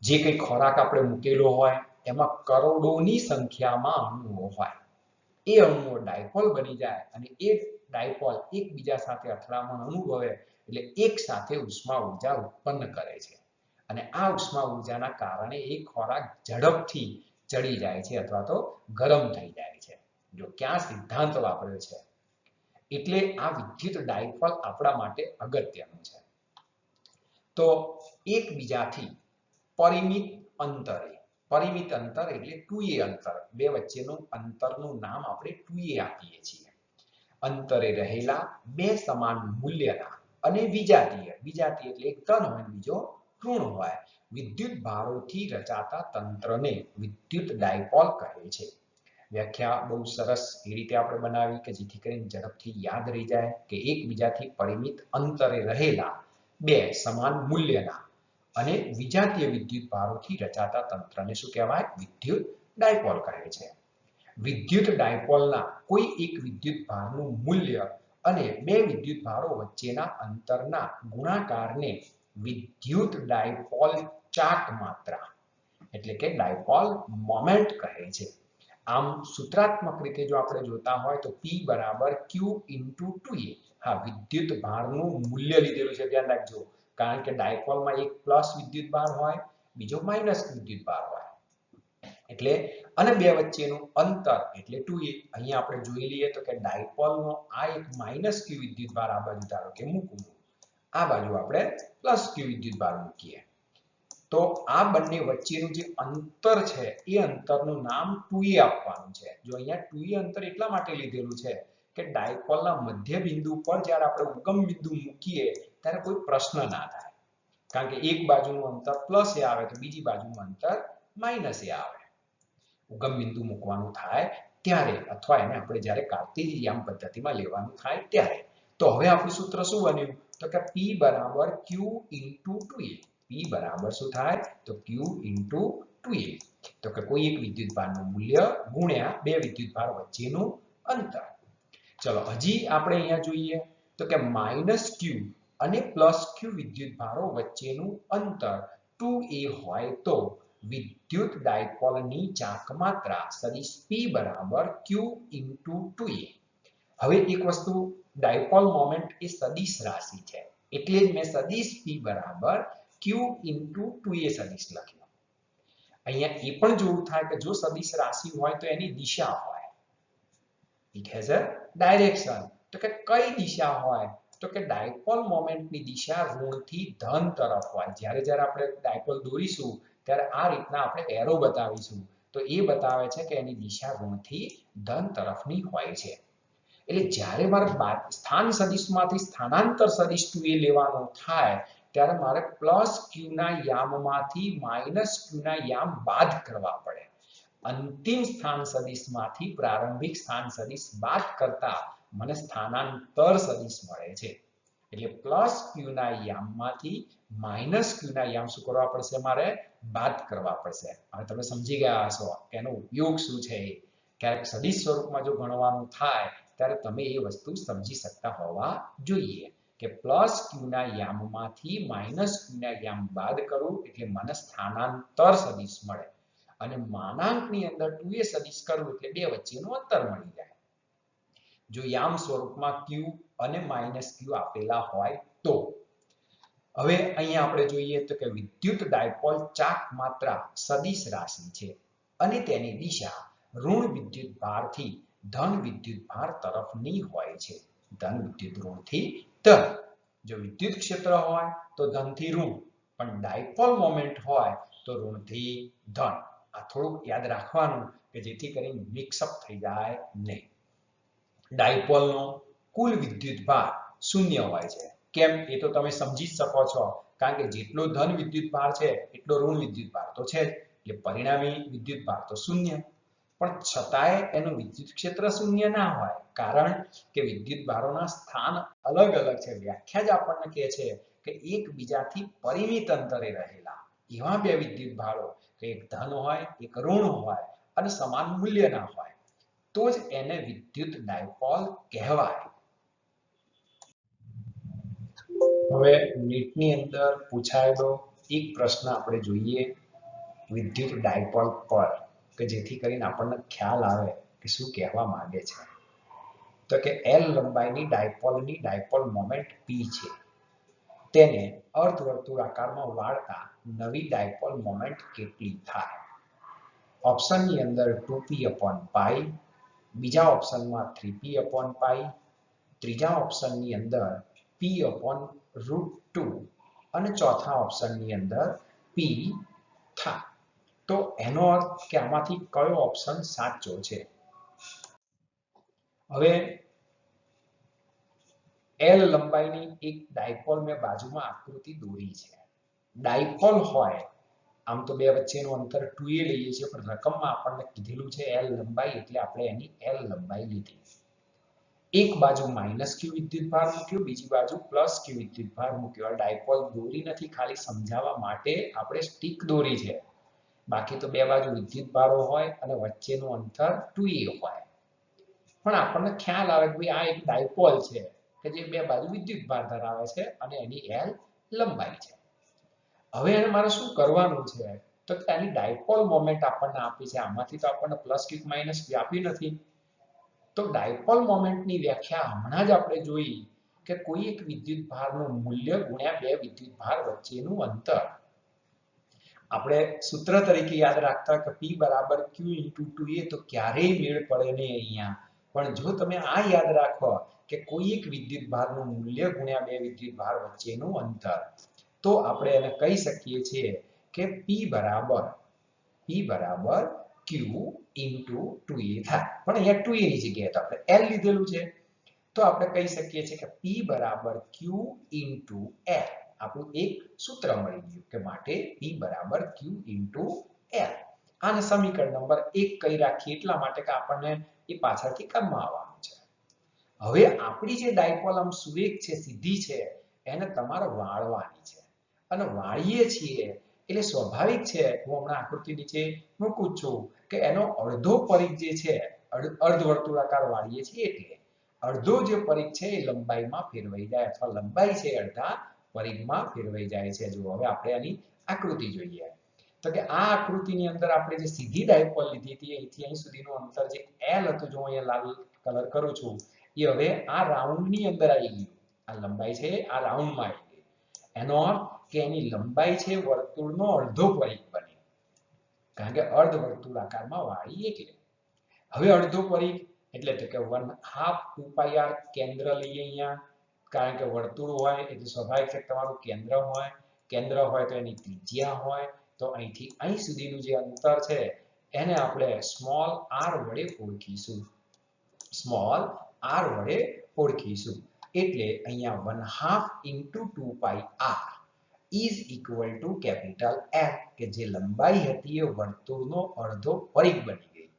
S1: જે કંઈ ખોરાક આપણે મૂકેલો હોય એમાં કરોડોની સંખ્યામાં અણુઓ હોય, એ અણુઓ ડાયપોલ બની જાય અને એ ડાયપોલ એકબીજા સાથે અથડામણ અનુભવે એટલે એક સાથે ઉષ્મા ઉર્જા ઉત્પન્ન કરે છે. અને આ ઉષ્મા ઉર્જાના કારણે એ ખોરાક ઝડપથી ચડી જાય છે અથવા તો ગરમ થઈ જાય છે. જો ક્યાં સિદ્ધાંત વાપર્યો છે, એટલે આ વિદ્યુત ડાયપોલ આપણા માટે અગત્યનું છે. તો એકબીજાથી પરિમિત અંતર એટલે 2a અંતર, બે વચ્ચેનું અંતરનું નામ આપણે 2a આપીએ છીએ. અંતરે રહેલા બે સમાન મૂલ્યના અને વિજાતીય એટલે એક ધન હોય બીજો ઋણ હોય વિદ્યુત ભારોથી રચાતા તંત્રને વિદ્યુત ડાયપોલ કહે છે. વ્યાખ્યા બહુ સરસ એ રીતે આપણે બનાવી કે જેથી કરીને ઝડપથી યાદ રહી જાય કે એકબીજાથી પરિમિત અંતરે રહેલા બે સમાન મૂલ્યના અને વિજાતીય વિદ્યુત ભારોથી રચાતા તંત્રને શું કહેવાય? વિદ્યુત ડાયપોલ કહે છે. વિદ્યુત ડાયપોલના કોઈ એક વિદ્યુત ભારનું મૂલ્ય અને બે વિદ્યુત ભારો વચ્ચેના અંતરના ગુણાકારને વિદ્યુત ડાયપોલ ચાક માત્રા એટલે કે ડાયપોલ મોમેન્ટ કહે છે. આમ સૂત્રાત્મક રીતે જો આપણે જોતા હોય તો P બરાબર Q into 2a. હા, વિદ્યુત ભારનું મૂલ્ય લીધેલું છે, ધ્યાન રાખજો, કારણ કે ડાયપોલમાં એક પ્લસ વિદ્યુત ભાર હોય, બીજો માઇનસ વિદ્યુત ભાર હોય. એટલે અને બે વચ્ચેનું અંતર એટલે 2a. અહીંયા આપણે જોઈ લઈએ તો કે ડાયપોલનો આ એક માઇનસ q વિદ્યુત ભાર આ બાજુ ધારો કે મૂકવું, આ બાજુ આપણે પ્લસ q વિદ્યુત ભાર મૂકીએ, તો આ બંને વચ્ચેનું જે અંતર છે એ અંતરનું નામ 2a આપવાનું છે. જો અહીંયા 2a અંતર એટલા માટે લીધેલું છે કે ડાયપોલના મધ્ય બિંદુ પર જ્યારે આપણે ઉગમ બિંદુ મૂકીએ ત્યારે કોઈ પ્રશ્ન ના થાય, કારણ કે એક બાજુનું અંતર પ્લસ એ આવે તો બીજી બાજુનું અંતર માઇનસ એ આવે. ઉગમ બિંદુ મૂકવાનું થાય ત્યારે અથવા એને આપણે જ્યારે કાર્ટેશિયન યામ પદ્ધતિમાં લેવાનું થાય ત્યારે. તો હવે આપણું સૂત્ર શું બન્યું? તો કે P બરાબર Q into 2a. P બરાબર શું થાય? તો Q into 2a. તો કે કોઈ એક વિદ્યુત ભારનું મૂલ્ય ગુણ્યા બે વિદ્યુત ભાર વચ્ચેનું અંતર. ચલો હજી આપણે અહીંયા જોઈએ તો કે -q અને +q વિદ્યુત ભારો વચ્ચેનું અંતર 2a હોય તો વિદ્યુત ડાયપોલની ચાક માત્રા સદિશ P બરાબર Q into 2a. હવે એક વસ્તુ, ડાયપોલ મોમેન્ટ એ સદિશ રાશિ છે, એટલે જ મેં સદિશ P બરાબર Q into 2a સદિશ લખ્યો. અહીંયા એ પણ જોવું થાય કે જો સદિશ રાશિ હોય તો એની દિશા હોય, it has a direction. તો કે કઈ દિશા હોય? તો કે ડાયપોલ મોમેન્ટની દિશા ઋણથી ધન તરફ હોય. જ્યારે આપણે ડાયપોલ દોરીશું ત્યારે આ રીતના આપણે એરો બતાવીશું, તો એ બતાવે છે કે એની દિશા ઋણથી ધન તરફની હોય છે. એટલે જ્યારે મારે સ્થાન સદિશમાંથી સ્થાનાંતર સદિશ 2a લેવાનો થાય ત્યારે મારે +q ના યામમાંથી -q ના યામ બાદ કરવા પડે. અંતિમ સ્થાન સદિશમાંથી પ્રારંભિક સ્થાન સદિશ બાદ કરતા મને સ્થાનાંતર સદિશ મળે છે. એટલે +q ના યામમાંથી -q ના યામ શું કરવા પડશે? મારે બાદ કરવા પડશે. હવે તમે સમજી ગયા હશો કે એનો ઉપયોગ શું છે. ક્યારેક સદિશ સ્વરૂપમાં જો ગણવાનું થાય ત્યારે તમે એ વસ્તુ સમજી શકતા હોવા જોઈએ કે +q ના યામમાંથી -q ના યામ બાદ કરું એટલે મને સ્થાનાંતર સદિશ મળે અને માનાંકની અંદર 2a સદિશ કરું એટલે બે વચ્ચેનું અંતર મળી જાય. જો યામ સ્વરૂપમાં q અને -q આપેલા હોય તો. હવે અહીંયા આપણે જોઈએ તો કે વિદ્યુત ડાયપોલ ચાક માત્રા સદિશ રાશિ છે અને તેની દિશા ઋણ વિદ્યુત ભારથી ધન વિદ્યુત ભાર તરફની હોય છે. ધન વિદ્યુત ઋણથી ધન. જો વિદ્યુત ક્ષેત્ર હોય તો ધનથી ઋણ, પણ ડાયપોલ મોમેન્ટ હોય તો ઋણથી ધન. આ થોડુંક યાદ રાખવાનું કે જેથી કરીને મિક્સઅપ થઈ જાય નહીં. ડાયપોલનો કુલ વિદ્યુત ભાર શૂન્ય હોય છે. કેમ એ તો તમે સમજી જ શકો છો, કારણ કે જેટલો ધન વિદ્યુત ભાર છે એટલો ઋણ વિદ્યુત ભાર તો છે જ, એટલે પરિણામી વિદ્યુત ભાર તો શૂન્ય. પણ છતાંય એનું વિદ્યુત ક્ષેત્ર શૂન્ય ના હોય, કારણ કે વિદ્યુત ભારોના સ્થાન અલગ અલગ છે. વ્યાખ્યા જ આપણને કહે છે કે એકબીજાથી પરિમિત અંતરે રહેલા એવા બે વિદ્યુત ભારો, કે એક ધન હોય એક ઋણ હોય અને સમાન મૂલ્યના હોય, તો જ એને વિદ્યુત ડાયપોલ કહેવાય. હવે નીટની અંદર પૂછાયેલો એક પ્રશ્ન આપણે જોઈએ વિદ્યુત ડાયપોલ પર, કે જેથી કરીને આપણને ખ્યાલ આવે કે શું કહેવા માંગે છે. તો કે L લંબાઈની ડાયપોલની ડાયપોલ મોમેન્ટ P છે, તેને અર્ધવર્તુળાકારમાં વાળતા નવી ડાયપોલ મોમેન્ટ કેટલી થાય? ઓપ્શનની અંદર 2p/π, બીજા ઓપ્શનમાં 3p/π, ત્રીજા ઓપ્શનની અંદર p/√2 અને ચોથા ઓપ્શનની અંદર p થાય. તો એનો અર્થ કે આમાંથી કયો ઓપ્શન સાચો છે? હવે L લંબાઈની એક ડાયપોલ મેં બાજુમાં આકૃતિ દોરી છે. ડાયપોલ હોય આમ તો બે વચ્ચેનું અંતર 2a લઈએ છીએ, પણ રકમમાં આપણને કીધેલું છે L લંબાઈ, એટલે આપણે એની L લંબાઈ લીધી. એક બાજુ -q વિદ્યુત ભાર મૂક્યો, બીજી બાજુ q વિદ્યુત ભાર મૂક્યો. ડાયપોલ દોરી નથી, ખાલી સમજાવવા માટે આપણે સ્ટીક દોરી છે. બાકી તો બે બાજુ વિદ્યુત ભારો હોય અને વચ્ચેનું અંતર 2a હોય. પણ આપણને ખ્યાલ આવે કે આ એક ડાયપોલ છે કે જે બે બાજુ વિદ્યુત ભાર ધરાવે છે અને એની L લંબાઈ છે. હવે એને મારે શું કરવાનું છે? તો એની ડાયપોલ મોમેન્ટ આપણને આપી છે. આમાંથી તો આપણને +q - q આપી નથી. તો ડાયપોલ મોમેન્ટની વ્યાખ્યા હમણાં જ આપણે જોઈ કે કોઈ એક વિદ્યુત ભારનું મૂલ્ય ગુણ્યા બે વિદ્યુત ભાર વચ્ચેનું અંતર. આપણે સૂત્ર તરીકે યાદ રાખતા કે p q × 2a, તો ક્યારેય મેળ પડે નહીં અહીંયા. પણ જો તમે આ યાદ રાખો કે કોઈ એક વિદ્યુત ભારનું મૂલ્ય ગુણ્યા બે વિદ્યુત ભાર વચ્ચેનું અંતર, તો આપણે એને કહી શકીએ છીએ કે p q × 2a થાય. પણ અહીંયા 2a ની જગ્યાએ તો આપણે L લીધેલું છે, તો આપણે કહી શકીએ છીએ કે p q × L. આપણું એક સૂત્ર મળી ગયું કે માટે p q × L. આને સમીકરણ નંબર 1 કહી રાખીએ એટલા માટે કે આપણને એ પાછળથી કામમાં આવવાનું છે. હવે આપણી જે ડાયપોલ આમ સુરેખ છે, સીધી છે, એને તમારે વાળવાની છે. અને વાળીએ છીએ એટલે સ્વાભાવિક છે, હું હમણાં આકૃતિ નીચે મૂકું છું કે એનો અડધો પરિઘ જે છે, અર્ધવર્તુળાકાર વાળીએ છીએ એટલે અડધો જે પરિઘ છે એ લંબાઈમાં ફેરવાઈ જાય, અથવા લંબાઈ છે અડધા પરિઘમાં ફેરવાઈ જાય છે. જો હવે આપણે આની આકૃતિ જોઈએ તો કે આ આકૃતિની અંદર આપણે જે સીધી ડાયપોલ લીધી હતી, અહીંથી અહીં સુધીનું અંતર જે L હતું, જો અહીંયા લાલ કલર કરું છું, એ હવે આ રાઉન્ડની અંદર આવી ગયું. આ લંબાઈ છે આ રાઉન્ડમાં આવી ગઈ. એનો અર્થ કે એની લંબાઈ છે વર્તુળનો અડધો પરિઘ બને, કારણ કે અર્ધવર્તુળાકારમાં વાળી એટલે. હવે અડધો પરિઘ એટલે તો કે 1/2 2πr કેન્દ્ર લઈએ અહીંયા, કારણ કે વર્તુળ હોય એટલે સ્વાભાવિક છે તમારું કેન્દ્ર હોય. કેન્દ્ર હોય તો એની ત્રિજ્યા હોય. તો અહીંથી અહીં સુધીનું જે અંતર છે એને આપણે સ્મોલ r વડે ઓળખીશું. સ્મોલ r વડે ઓળખીશું. એટલે અહીંયા 1/2 × 2πr is equal to capital L, કે જે લંબાઈ હતી એ વર્તુળનો અડધો પરિઘ બની ગઈ.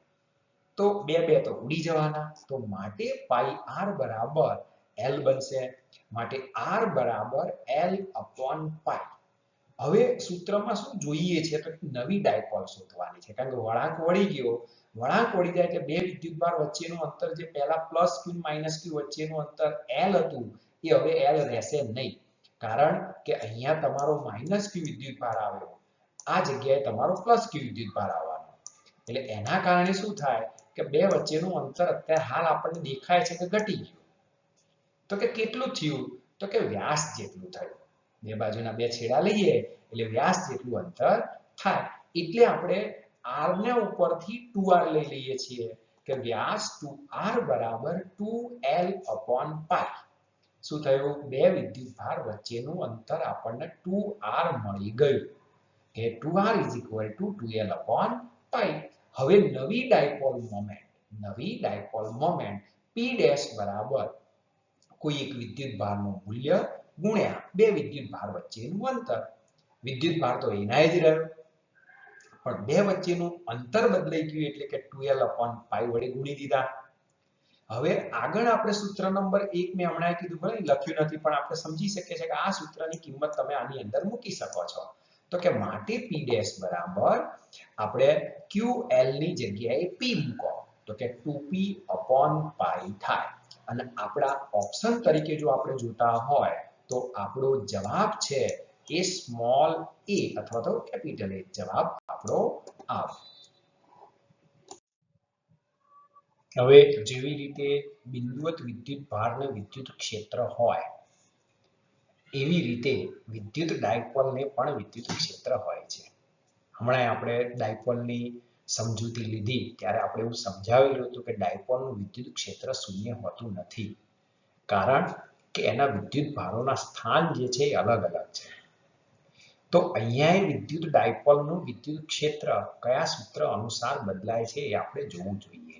S1: તો બે તો ઉડી જવાના, તો માટે πr બરાબર L બનશે. માટે r બરાબર L/π. હવે સૂત્રમાં શું જોઈએ છે તો નવી ડાયપોલ શોધવાની છે, કારણ કે વળાંક વળી ગયો. વળાંક વળી જાય એટલે બે વિદ્યુતભાર વચ્ચેનું અંતર જે પહેલા +q - q વચ્ચેનું અંતર L હતું, એ હવે L રહેશે નહીં, કારણ કે અહીંયા તમારો -q વિદ્યુતભાર આવ્યો, આ જગ્યાએ તમારો +q વિદ્યુતભાર આવવાનો. એટલે એના કારણે શું થાય કે બે વચ્ચેનું અંતર અત્યારે હાલ આપણને દેખાય છે કે ઘટી ગયું. તો કે કેટલું થયું? તો કે વ્યાસ જેટલું થયું. બે બાજુના બે છેડા લઈએ એટલે વ્યાસ જેટલું અંતર થાય. એટલે આપણે r ને ઉપરથી 2r લઈ લઈએ છીએ કે વ્યાસ 2r બરાબર 2L/π. શું થયું? બે વિદ્યુતભાર વચ્ચેનું અંતર આપણને 2r મળી ગયું, કે 2r = 2L/π. હવે નવી ડાયપોલ મોમેન્ટ p' બરાબર કોઈ એક વિદ્યુત ભારનું મૂલ્ય ગુણ્યા બે વિદ્યુત ભાર વચ્ચેનું અંતર. વિદ્યુત ભાર તો એના જ રહ્યો, પણ બે વચ્ચેનું અંતર બદલાઈ ગયું એટલે કે 12/π વડે ગુણી દીધા. હવે આગળ આપણે સૂત્ર નંબર 1 મેં હમણાં કીધું, ભલે લખ્યું નથી પણ આપણે સમજી શકીએ છીએ કે આ સૂત્રની કિંમત તમે આની અંદર મૂકી શકો છો. તો કે માટે P' બરાબર આપણે QL ની જગ્યાએ P મૂકો તો કે 2p/π થાય. અને આપણા ઓપ્શન તરીકે જો આપણે જોતા હોય તો આપણો જવાબ છે એ સ્મોલ a અથવા તો કેપિટલ A જવાબ આપણો આવે. હવે જેવી રીતે બિંદુવત વિદ્યુત ભાર ને વિદ્યુત ક્ષેત્ર હોય એવી રીતે વિદ્યુત ડાયપોલને પણ વિદ્યુત ક્ષેત્ર હોય છે. હમણાં આપણે ડાયપોલની સમજૂતી લીધી ત્યારે આપણે એવું સમજાવેલું હતું કે ડાયપોલનું વિદ્યુત ક્ષેત્ર શૂન્ય હોતું નથી, કારણ કે એના વિદ્યુત ભારોના સ્થાન જે છે એ અલગ અલગ છે. તો અહીંયા વિદ્યુત ડાયપોલનું વિદ્યુત ક્ષેત્ર કયા સૂત્ર અનુસાર બદલાય છે એ આપણે જોવું જોઈએ.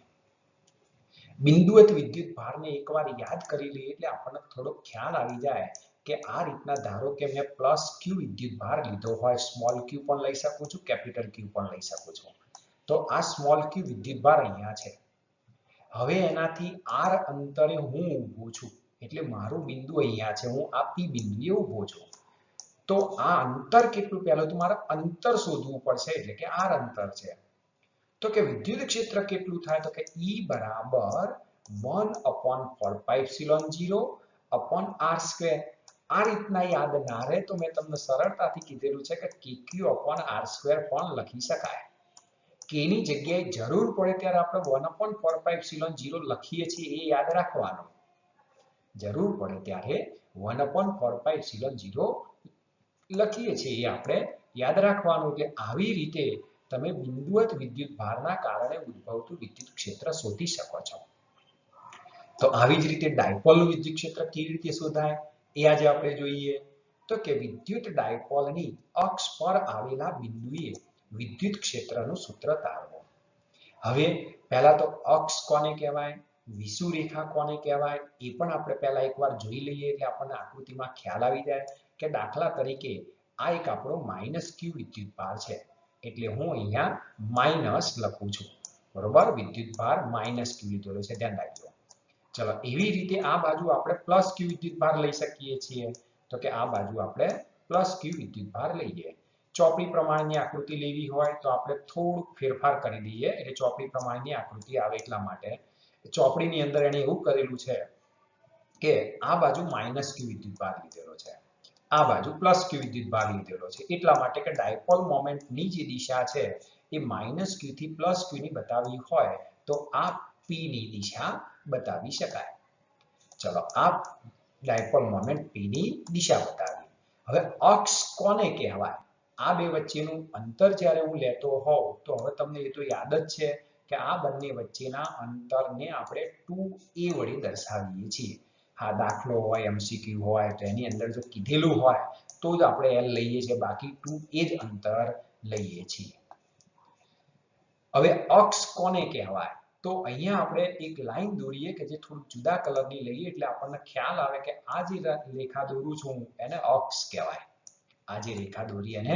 S1: બિંદુવત વિદ્યુત ભારને એકવાર યાદ કરી લઈએ એટલે આપણને થોડો ખ્યાલ આવી જાય કે આ રીતના ધારો કે મેં q વિદ્યુત ભાર લીધો હોય, સ્મોલ q પણ લઈ શકું છું, કેપિટલ Q પણ લઈ શકું છું. તો આ સ્મોલ q વિદ્યુત ભાર અહીંયા છે. હવે એનાથી r અંતરે હું ઊભો છું એટલે મારું બિંદુ અહીંયા છે, હું આ P બિંદુએ ઊભો છું. તો આ અંતર કેટલું, પહેલું તો મારે અંતર શોધવું પડશે એટલે કે r અંતર છે. તો કે વિદ્યુત ક્ષેત્ર કેટલું થાય તો કે E બરાબર 1/4πε0/r². આ રીતના યાદ ના રહે તો મેં તમને સરળતાથી કીધેલું છે કે kq/r² પણ લખી શકાય. k ની જગ્યાએ જરૂર પડે ત્યારે આપણે 1/4πε0 લખીએ છીએ એ યાદ રાખવાનું. જરૂર પડે ત્યારે 1/4πε0 લખીએ છીએ એ આપણે યાદ રાખવાનું. એટલે આવી રીતે તમે બિંદુવત વિદ્યુત ભારના કારણે ઉદ્ભવતું વિદ્યુત ક્ષેત્ર શોધી શકો છો. તો આવી જ રીતે ડાયપોલનું વિદ્યુત ક્ષેત્ર કેવી રીતે શોધાય એ આજે આપણે જોઈએ. તો કે વિદ્યુત ડાયપોલની અક્ષ પર આવેલા બિંદુએ વિદ્યુત ક્ષેત્રનું સૂત્ર તારવો. હવે પહેલા તો અક્ષ કોને કહેવાય, વિષુવરેખા કોને કહેવાય એ પણ આપણે પહેલા એકવાર જોઈ લઈએ એટલે આપણને આકૃતિમાં ખ્યાલ આવી જાય કે દાખલા તરીકે આ એક આપણો -q વિદ્યુત ભાર છે એટલે હું અહીંયા માઈનસ લખું છું, બરોબર. વિદ્યુત ભાર -q લીધેલો છે, ધ્યાન રાખજો. ચલો એવી રીતે આ બાજુ આપણે +q વિદ્યુત ભાર લઈ શકીએ છીએ. તો કે આ બાજુ આપણે +q વિદ્યુત ભાર લઈએ. ચોપડી પ્રમાણેની આકૃતિ લેવી હોય તો આપણે થોડુંક ફેરફાર કરી દઈએ એટલે ચોપડી પ્રમાણેની આકૃતિ આવે. એટલા માટે ચોપડીની અંદર એને એવું કરેલું છે કે આ બાજુ -q વિદ્યુત ભાર લીધેલો છે, આ બાજુ +q વિદ્યુત ભાર લીધેલો છે. એટલા માટે કે ડાયપોલ મોમેન્ટની જે દિશા છે એ -q થી +q ની બતાવવી હોય તો આ p ની દિશા બતાવી શકાય. ચલો આ ડાયપોલ મોમેન્ટ p ની દિશા બતાવી. હવે અક્ષ કોને કહેવાય, આ બે વચ્ચેનું અંતર જ્યારે હું લેતો હોઉં તો હવે તમને એ તો યાદ જ છે કે આ બંને વચ્ચેના અંતરને આપણે 2a વડે દર્શાવીએ છીએ. હા, દાખલો હોય, MCQ હોય તો એની અંદર જો કીધેલું હોય તો જ આપણે L લઈએ છીએ, બાકી 2a જ અંતર લઈએ છીએ. હવે અક્ષ કોને કહેવાય તો અહીંયા આપણે એક લાઈન દોરીએ કે જે થોડું જુદા કલરની લઈએ એટલે આપણને ખ્યાલ આવે કે આ જે રેખા દોરું છું એને અક્ષ કહેવાય. આ જે રેખા દોરી એને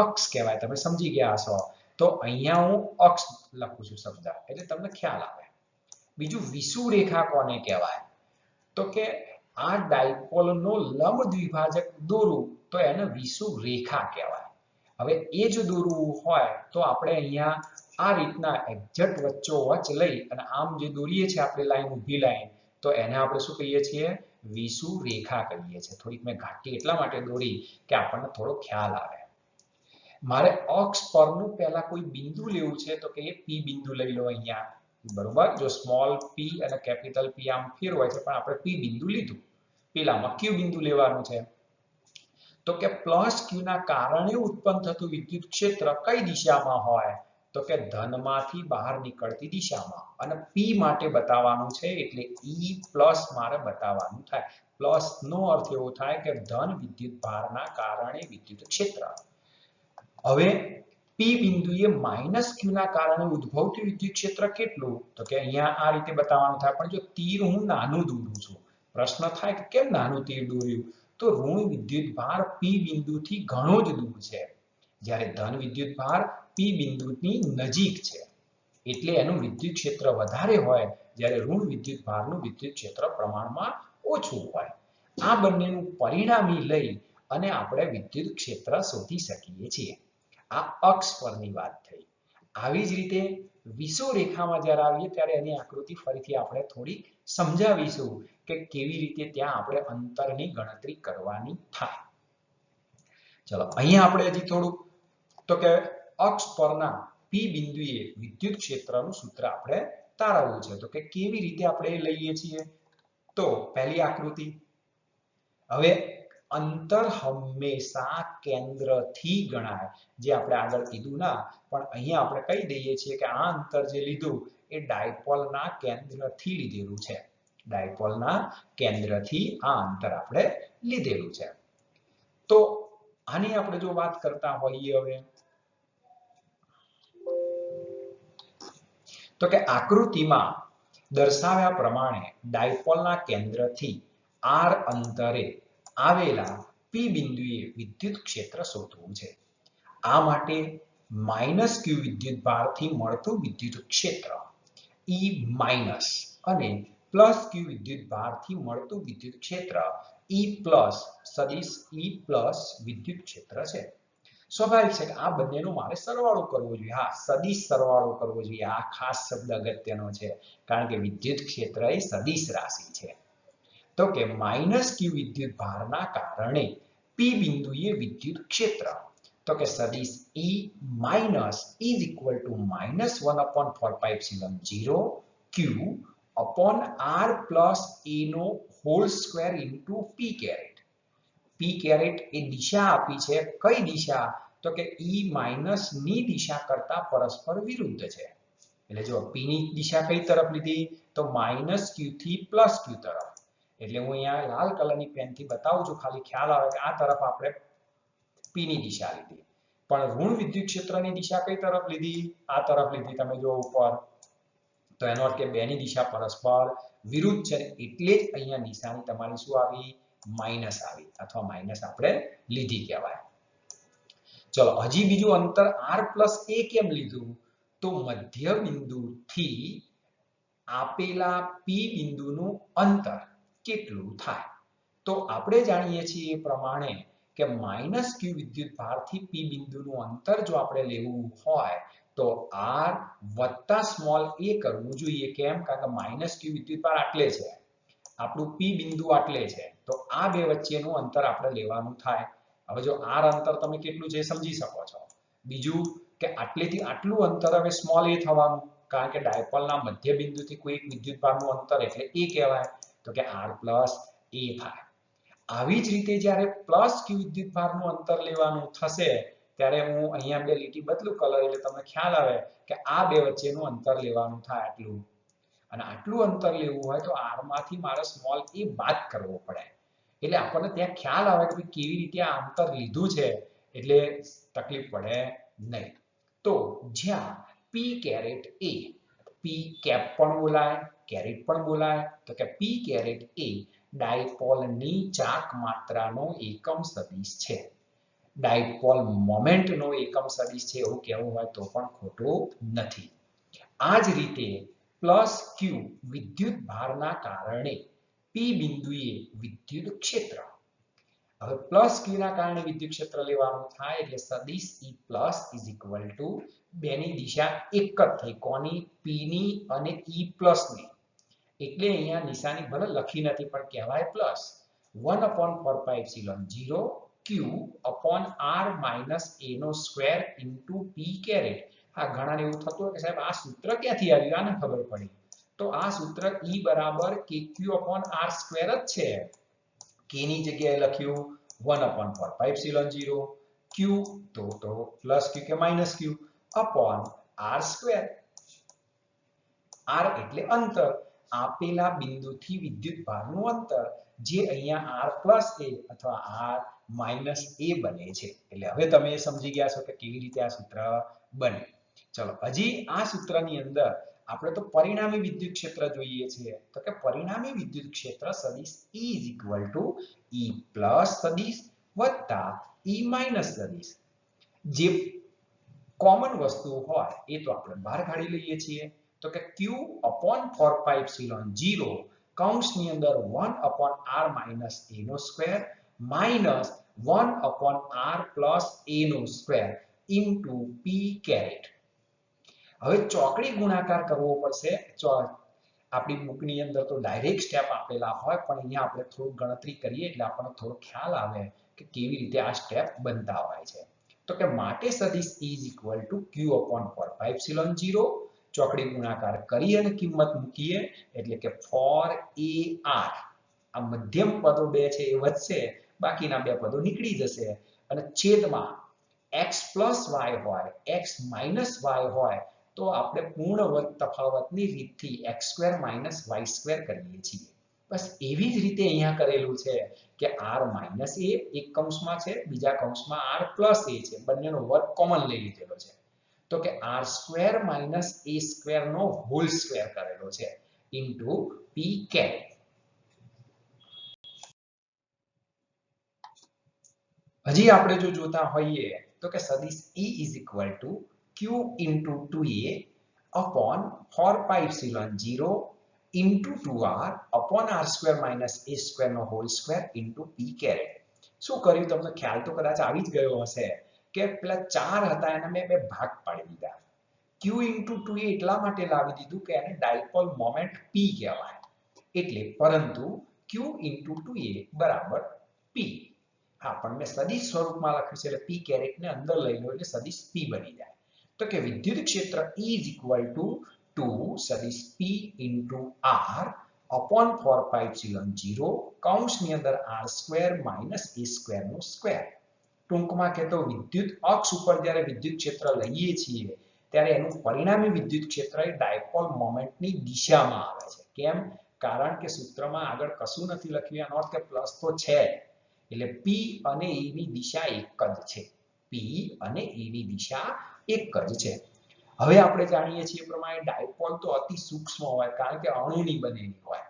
S1: અક્ષ કહેવાય. તમે સમજી ગયા હશો. તો અહીંયા હું અક્ષ લખું છું શબ્દ એટલે તમને ખ્યાલ આવે. બીજું વિષુવરેખા કોને કહેવાય તો કે આ ડાયપોલનો લંબ દ્વિભાજક દોરું તો એને વિષુવરેખા કહેવાય. હવે એ જ દોરવું હોય તો આપણે અહીંયા આ રીતના એક્ઝેક્ટ વચ્ચોવચ લઈ અને આમ જે દોરીએ છીએ આપણે લાઈન, ઊભી લાઈન, તો એને આપણે શું કહીએ છીએ, વિષુવરેખા કહીએ છીએ. થોડીક મેં ઘાટી એટલા માટે દોરી કે આપણને થોડો ખ્યાલ આવે. મારે અક્ષ પરનું પહેલા કોઈ બિંદુ લેવું છે તો કે એ P બિંદુ લઈ લો અહીંયા, બરોબર. જો સ્મોલ p અને કેપિટલ P આમ ફેરવાય છે પણ આપણે P બિંદુ લીધું. પેલામાં Q બિંદુ લેવાનું છે. તો કે +q ના કારણે ઉત્પન્ન થતું વિદ્યુત ક્ષેત્ર કઈ દિશામાં હોય તો કે ધનમાંથી બહાર નીકળતી દિશામાં. અને P માટે બતાવવાનું છે એટલે E+ મારે બતાવવાનું થાય. પ્લસ નો અર્થ એવો થાય કે ધન વિદ્યુત ભારના કારણે વિદ્યુત ક્ષેત્ર. હવે P બિંદુએ -q ના કારણે ઉદ્ભવતું વિદ્યુત ક્ષેત્ર કેટલું તો કે અહીંયા આ રીતે બતાવવાનું થાય. પણ જો તીર હું નાનું દોરું છું પ્રશ્ન થાય કે કેમ નાનું તીર દોર્યું, તો ઋણ વિદ્યુત ભાર પી બિંદુથી ઘણો જ દૂર છે, જ્યારે ધન વિદ્યુત ભાર પી બિંદુની નજીક છે, એટલે એનું વિદ્યુત ક્ષેત્ર વધારે હોય, જ્યારે ઋણ વિદ્યુત ભારનું વિદ્યુત ક્ષેત્ર પ્રમાણમાં ઓછું હોય. આ બંનેનું પરિણામી લઈ અને આપણે વિદ્યુત ક્ષેત્ર શોધી શકીએ છીએ. આ અક્ષ પરની વાત થઈ. આવી જ રીતે વિષુવરેખામાં જ્યારે આવીએ ત્યારે એની આકૃતિ ફરીથી આપણે થોડી સમજાવીશું કે કેવી રીતે ત્યાં આપણે અંતરની ગણતરી કરવાની થાય. ચલો અહીંયા આપણે હજી થોડું તો કે અક્ષ પરના પી બિંદુએ વિદ્યુત ક્ષેત્રનું સૂત્ર આપણે તારવવું છે. તો કે કેવી રીતે આપણે લઈએ છીએ, તો પહેલી આકૃતિ. હવે અંતર હંમેશા કેન્દ્રથી ગણાય, જે આપણે આગળ કીધું ના, પણ અહીંયા આપણે કહી દઈએ છીએ કે આ અંતર જે લીધું એ ડાયપોલના કેન્દ્રથી લીધેલું છે. ડાયપોલના કેન્દ્રથી આ અંતર આપણે લીધેલું છે. તો આની આપણે જો વાત કરતા હોઈએ હવે, તો કે આકૃતિમાં દર્શાવ્યા પ્રમાણે ડાયપોલના કેન્દ્રથી r અંતરે આવેલા પી બિંદુએ વિદ્યુત ક્ષેત્ર શોધવું છે. આ માટે q વિદ્યુત ભારથી મળતું વિદ્યુત ક્ષેત્ર E માઈનસ અને q વિદ્યુત ભારથી મળતું વિદ્યુત ક્ષેત્ર E પ્લસ સદિશ E પ્લસ વિદ્યુત ક્ષેત્ર છે. સ્વાભાવિક છે કે આ બંનેનો મારે સરવાળો કરવો જોઈએ. હા, સદિશ સરવાળો કરવો જોઈએ. આ ખાસ શબ્દ અગત્યનો છે, કારણ કે વિદ્યુત ક્ષેત્ર એ સદિશ રાશિ છે. તો કે q વિદ્યુત ભારના કારણે પી બિંદુએ વિદ્યુત ક્ષેત્ર, તો કે સદિશ E minus is equal to -1/4πε0 q upon r plus a નો whole square into p caret. p caret એ દિશા આપી છે. કઈ દિશા? તો કે E માઈનસ ની દિશા કરતા પરસ્પર વિરુદ્ધ છે. એટલે જો p ની દિશા કઈ તરફ લીધી? તો -q થી +q તરફ. એટલે હું અહીંયા લાલ કલરની પેનથી બતાવું છું, ખાલી ખ્યાલ આવે કે આ તરફ આપણે p ની દિશા લીધી. પણ ઋણ વિદ્યુત ક્ષેત્રની દિશા કઈ તરફ લીધી? આ તરફ લીધી. તમે જો ઉપર, તો એનો અર્થ કે બેની દિશા પરસ્પર વિરુદ્ધ છે, એટલે જ અહીંયા નિશાની તમારી શું આવી? માઈનસ આવી, અથવા માઈનસ આપણે લીધી કહેવાય. ચલો હજી બીજું અંતર r + a કેમ લીધું? તો મધ્ય બિંદુથી આપેલા p બિંદુનું અંતર કેટલું થાય? તો આપણે જાણીએ છીએ એ પ્રમાણે કે q વિદ્યુત ભારથી p બિંદુનું અંતર જો આપણે લેવું હોય તો r વત્તા સ્મોલ a કરવું જોઈએ. કેમ? કારણ કે q વિદ્યુત ભાર આટલે છે, આપણું p બિંદુ આટલે છે, તો આ બે વચ્ચેનું અંતર આપણે લેવાનું થાય. હવે જો r અંતર તમે કેટલું છે સમજી શકો છો. બીજું કે આટલેથી આટલું અંતર હવે સ્મોલ a થવાનું, કારણ કે ડાયપોલના મધ્ય બિંદુથી કોઈ એક વિદ્યુત ભારનું અંતર એટલે a કહેવાય. તો કે r + a થાય. આવી જ રીતે જ્યારે q વિદ્યુત ભારનું અંતર લેવાનું થશે, ત્યારે હું અહીંયા બે લીટી બદલું કલર, એટલે તમને ખ્યાલ આવે કે આ બે વચ્ચેનું અંતર લેવાનું થાય આટલું. અને આટલું અંતર લેવું હોય તો r માંથી મારે સ્મોલ a બાદ કરવો પડે. એટલે આપણને ત્યાં ખ્યાલ આવે કે કેવી રીતે આ અંતર લીધું છે, એટલે તકલીફ પડે નહીં. તો જ્યાં p caret a, p cap પણ બોલાય, કેરેટ પણ બોલાય, તો કે p કેરેટ a ડાયપોલની ચાક માત્રાનો એકમ સદિશ છે. ડાયપોલ મોમેન્ટનો એકમ સદિશ છે એવું કહેવું હોય તો પણ ખોટું નથી. આ જ રીતે q વિદ્યુત ભારના કારણે p બિંદુએ વિદ્યુત ક્ષેત્ર. હવે q ના કારણે વિદ્યુત ક્ષેત્ર લેવાનું થાય, એટલે સદિશ E plus is equal two બેની દિશા એક જ થઈ. કોની? p ની અને E પ્લસ ની. એટલે અહીંયા નિશાની ભલે લખી નથી પણ કહેવાય plus 1/4πε0 q upon r minus a નો સ્ક્વેર ઇન્ટુ p કેરેટ. આ ઘણાને એવું થતું હોય કે સાહેબ આ સૂત્ર ક્યાંથી આવ્યું? આને ખબર પડી. તો આ સૂત્ર E બરાબર kq upon r સ્ક્વેર જ છે. k ની જગ્યાએ લખ્યું 1/4πε0 q તો +q કે -q upon r square. r એટલે અંતર, આપેલા બિંદુથી વિદ્યુત ભારનું અંતર, જે અહીંયા r + a અથવા r - a બને છે. એટલે હવે તમે સમજી ગયા છો કે કેવી રીતે આ સૂત્ર બને. ચલો હજી આ સૂત્રની અંદર આપણે તો પરિણામી વિદ્યુત ક્ષેત્ર જોઈએ છીએ તો કે પરિણામી વિદ્યુત ક્ષેત્ર સદિશ E is equal to E plus સદિશ વત્તા E minus સદિશ જે કોમન વસ્તુ હોય એ તો આપણે બહાર કાઢી લઈએ છીએ તો કે Q upon 4 pi epsilon 0 કૌંસની અંદર 1 upon r minus a નો square minus 1 upon r plus a નો સ્ક્વેર into p caret. હવે ચોકડી ગુણાકાર કરવો પડશે આપણી બુકની અંદર તો ડાયરેક્ટ સ્ટેપ આપેલા હોય પણ અહીંયા આપણે થોડું ગણતરી કરીએ એટલે આપણને થોડો ખ્યાલ આવે કે કેવી રીતે આ સ્ટેપ બનતા હોય છે તો કે માટે સદિશ E is equal to Q upon 4 pi epsilon 0 ચોકડી ગુણાકાર કરી અને કિંમત મૂકીએ એટલે કે 4ar આ મધ્યમ પદો બે છે એ વધશે બાકીના બે પદો નીકળી જશે અને છેદમાં x plus y હોય x minus y હોય તો આપણે પૂર્ણ વર્ગ તફાવતની રીતથી x² - y² કરીએ છીએ બસ એવી જ રીતે અહીંયા કરેલું છે કે r - a એક કૌંસમાં છે બીજા કૌંસમાં r plus a છે બંનેનો વર્ગ કોમન લઈ લીધેલો છે તો કે r² - a² નો હોલ સ્ક્વેર કરેલો છે ઇન્ટુ p caret. હજી આપણે જો જોતા હોઈએ તો કે સદિશ E is equal to Q into 2a upon 4 pi epsilon 0 into 2r upon r² minus a² નો whole square into p caret. શું કર્યું તમને ખ્યાલ તો કદાચ આવી જ ગયો હશે કે પેલા 4 હતા એને મેં બે ભાગ પાડી દીધા Q into 2a એટલા માટે લાવી દીધું કે એને ડાયપોલ મોમેન્ટ p કહેવાય એટલે પરંતુ Q into 2a બરાબર p. હા પણ મેં સદિશ સ્વરૂપમાં લખ્યું છે એટલે p caret ને અંદર લઈ લો એટલે સદિશ p બની જાય તો કે વિદ્યુત ક્ષેત્ર E is equal to 2 સદિશ p into r upon 4 pi epsilon 0 કૌંસની અંદર r² minus a² નો સ્ક્વેર ટૂંકમાં કહેતો વિદ્યુત અક્ષ ઉપર જ્યારે વિદ્યુત ક્ષેત્ર લઈએ છીએ ત્યારે એનું પરિણામી વિદ્યુત ક્ષેત્ર એ ડાયપોલ મોમેન્ટની દિશામાં આવે છે કેમ કારણ કે સૂત્રમાં આગળ કશું નથી લખ્યું એનો અર્થ કે પ્લસ તો છે એટલે p અને e ની દિશા એક જ છે p અને e ની દિશા એક જ છે હવે આપણે જાણીએ છીએ પ્રમાણે ડાયપોલ તો અતિ સૂક્ષ્મ હોય કારણ કે અણુની બનેલી હોય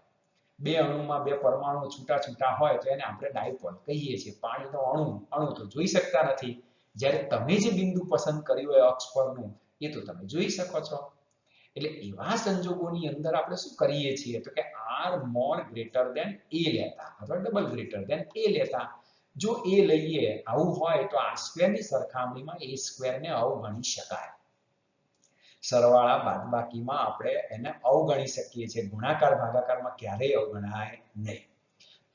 S1: બે અણુમાં બે પરમાણુ છૂટા છૂટા હોય તો એને આપણે ડાયપોલ કહીએ છીએ પાણીનો અણુ તો જોઈ શકતા નથી જ્યારે તમે જે બિંદુ પસંદ કર્યું હોય અક્ષ પરનું એ તો તમે જોઈ શકો છો એટલે એવા સંજોગોની અંદર આપણે શું કરીએ છીએ તો કે r more greater than a લેતા અથવા ડબલ ગ્રેટર ધેન a લેતા જો a લઈએ આવું હોય તો r² ની સરખામણીમાં a² ને અવગણી શકાય સરવાળા બાદબાકીમાં આપણે એને અવગણી શકીએ છીએ ગુણાકાર ભાગાકારમાં ક્યારેય અવગણાય નહીં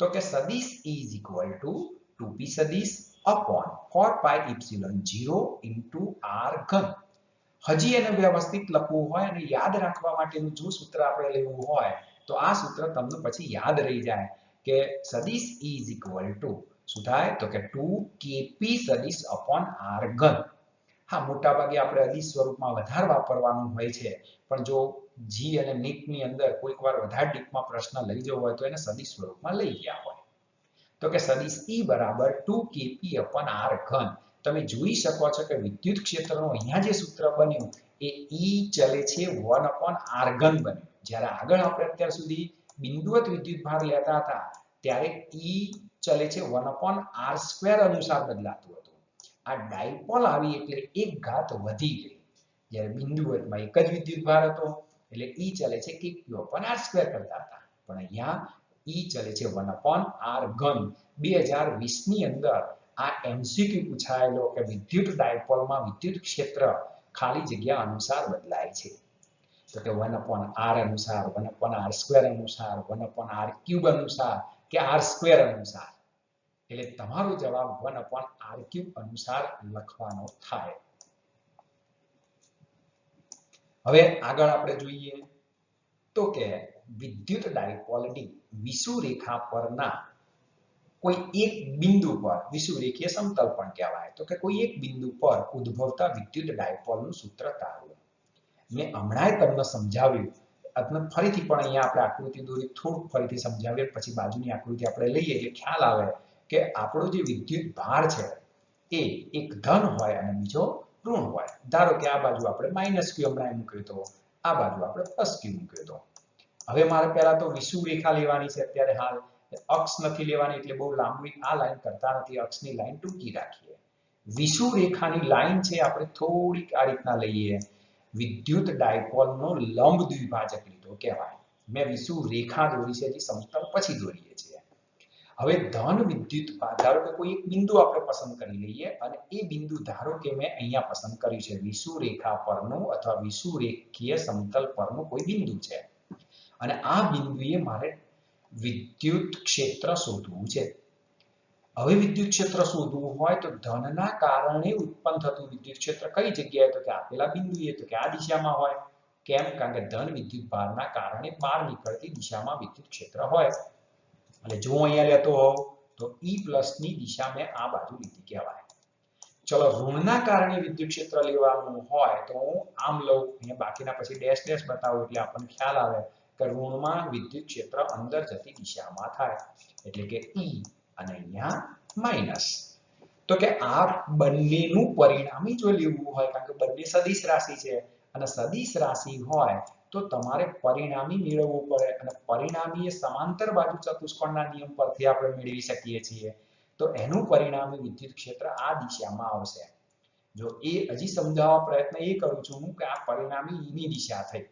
S1: તો કે સદિશ E is equal to 2p સદિશ upon 4 pi epsilon 0 into r ઘન હજી એને વ્યવસ્થિત લખવું હોય અને યાદ રાખવા માટેનું જો સૂત્ર આપણે લેવું હોય તો આ સૂત્ર તમને પછી યાદ રહી જાય કે સદિશ E is equal to શું થાય તો કે 2kp સદિશ upon r ઘન હા મોટા ભાગે આપણે અદિશ સ્વરૂપમાં વધારે વાપરવાનું હોય છે પણ જો જી અને નીટની અંદર કોઈકવાર વધારે ડીપમાં પ્રશ્ન લઈ જવો હોય તો એને સદિશ સ્વરૂપમાં લઈ ગયા હોય તો કે સદિશ E બરાબર 2kp upon r ઘન તમે જોઈ શકો છો કે વિદ્યુત ક્ષેત્રનું અહીંયા જે સૂત્ર બન્યું એ E ચલે છે 1 upon r ઘન બન્યું જ્યારે આગળ આપણે અત્યાર સુધી બિંદુવત વિદ્યુત ભાર લેતા હતા ત્યારે E ચલે છે 1 upon r² અનુસાર બદલાતું હતું આ ડાયપોલ આવી એટલે એક ઘાત વધી ગઈ જ્યારે બિંદુવતમાં એક જ વિદ્યુત ભાર હતો એટલે E ચલે છે કે Q upon r² કરતા હતા પણ અહીંયા E ચલે છે 1 upon r ઘન 2020 ની અંદર આ MCQ પૂછાયેલો કે વિદ્યુત ડાયપોલમાં વિદ્યુત ક્ષેત્ર ખાલી જગ્યા અનુસાર બદલાય છે તો કે 1 upon r અનુસાર 1 upon r² અનુસાર 1 upon r³ અનુસાર કે r² અનુસાર એટલે તમારો જવાબ 1 upon r³ અનુસાર લખવાનો થાય હવે આગળ આપણે જોઈએ તો કે વિદ્યુત ડાયપોલની વિષુવરેખા પરના કોઈ એક બિંદુ પર વિષુવરેખીય સમતલ પણ કહેવાય તો કે કોઈ એક બિંદુ પર ઉદ્ભવતા વિદ્યુત ડાયપોલનું સૂત્ર તારવો મેં હમણાં તમને સમજાવ્યું આપણે ફરીથી પણ અહીંયા આપણે આકૃતિ દોરી થોડુંક ફરીથી સમજાવીએ પછી બાજુની આકૃતિ આપણે લઈએ એટલે ખ્યાલ આવે કે આપણો જે વિદ્યુત ભાર છે એ એક ધન હોય અને બીજો ઋણ હોય ધારો કે આ બાજુ આપણે -q હમણાં મૂક્યો તો આ બાજુ આપણે પ્લસ ક્યુ મૂક્યો તો હવે મારે પહેલા તો વિષુવ રેખા લેવાની છે અત્યારે હાલ અક્ષ નથી લેવાની એટલે બહુ લાંબી આ લાઈન કરતા નથી અક્ષની લાઈન ટૂંકી રાખીએ વિષુવ રેખાની લાઈન છે આપણે થોડીક આ રીતના લઈએ વિદ્યુત ડાયપોલનો લંબ દ્વિભાજક લીધો કહેવાય મેં વિષુવ રેખા દોરી છે જે સમતલ પછી દોરીએ છીએ હવે ધન વિદ્યુત ધારો કે કોઈ એક બિંદુ આપણે પસંદ કરી લઈએ અને એ બિંદુ ધારો કે મેં અહીંયા પસંદ કર્યું છે વિષુવ રેખા પરનું અથવા વિષુવ રેખીય સમતલ પરનું કોઈ બિંદુ છે અને આ બિંદુએ મારે વિદ્યુત ક્ષેત્ર શોધવું છે હવે વિદ્યુત ક્ષેત્ર શોધવું હોય તો ધનના કારણે ઉત્પન્ન થતું વિદ્યુત ક્ષેત્ર કઈ જગ્યાએ તો કે આપેલા બિંદુએ તો કે આ દિશામાં હોય કેમ કારણ કે ધન વિદ્યુત ભારના કારણે બહાર નીકળતી દિશામાં વિદ્યુત ક્ષેત્ર હોય એટલે જો અહીંયા લેતો હોવ તો E+ ની દિશા મેં આ બાજુ લીધી કહેવાય ચલો ઋણના કારણે વિદ્યુત ક્ષેત્ર લેવાનું હોય તો હું આમ લઉં અહીંયા બાકીના પછી ડેશ ડેશ બતાવું એટલે આપણને ખ્યાલ આવે કે ઋણમાં વિદ્યુત ક્ષેત્ર અંદર જતી દિશામાં થાય એટલે કે E અને અહીંયા માઈનસ તો કે આ બંનેનું પરિણામી જો લેવું હોય કારણ કે બંને સદિશ રાશિ છે અને સદિશ રાશિ હોય તો તમારે પરિણામી મેળવવું પડે અને પરિણામી એ સમાંતર બાજુ ચતુષ્કોણના નિયમ પરથી આપણે મેળવી શકીએ છીએ તો એનું પરિણામી વિદ્યુત ક્ષેત્ર આ દિશામાં આવશે જો એ હજી સમજાવવા પ્રયત્ન એ કરું છું હું કે આ પરિણામી E ની દિશા થઈ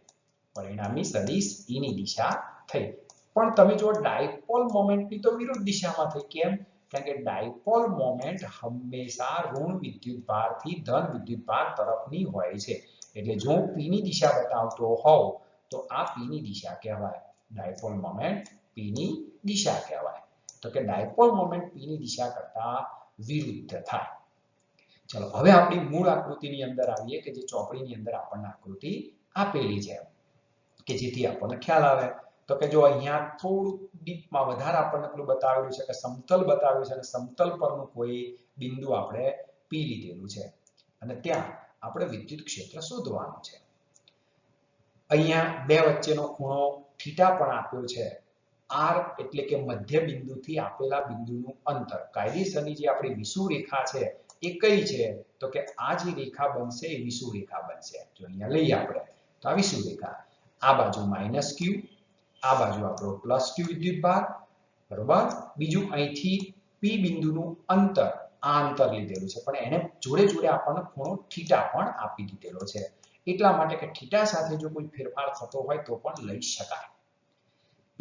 S1: પરિણામી સદિશ E ની દિશા થઈ પણ તમે જો ડાયપોલ મોમેન્ટની તો વિરુદ્ધ દિશામાં થઈ કેમ કારણ કે ડાયપોલ મોમેન્ટ હંમેશા ઋણ વિદ્યુતભારથી ધન વિદ્યુતભાર તરફની હોય છે એટલે જો P ની દિશા બતાવતો હોવ તો આ P ની દિશા કહેવાય ડાયપોલ મોમેન્ટ P ની દિશા કહેવાય તો કે ડાયપોલ મોમેન્ટ P ની દિશા કરતા વિરુદ્ધ થાય ચલો હવે આપણી મૂળ આકૃતિની અંદર આવીએ કે જે ચોપડીની અંદર આપણને આકૃતિ આપેલી છે કે જેથી આપણને ખ્યાલ આવે તો કે જો અહીંયા થોડું ડીપમાં વધારે આપણને પેલું બતાવેલું છે કે સમતલ બતાવ્યું છે અને સમતલ પરનું કોઈ બિંદુ આપણે P લીધેલું છે અને ત્યાં આપણે વિદ્યુત ક્ષેત્ર શોધવાનું છે અહીંયા બે વચ્ચેનો ખૂણો થીટા પણ આપ્યો છે R એટલે કે મધ્ય બિંદુથી આપેલા બિંદુનું અંતર કાયદેસરની જે આપણી વિષુવ રેખા છે એ કઈ છે તો કે આ જે રેખા બનશે એ વિષુવ રેખા બનશે જો અહીંયા લઈએ આપણે તો આ વિષુવ રેખા આ બાજુ -q આ બાજુ આપણો +q વિદ્યુતભાર બરોબર બીજું અહીંથી P બિંદુનું અંતર આ અંતર લીધેલું છે પણ એને જોડે જોડે આપણને ખૂણો થીટા પણ આપી દીધેલો છે એટલા માટે કે થીટા સાથે જો કોઈ ફેરફાર થતો હોય તો પણ લઈ શકાય P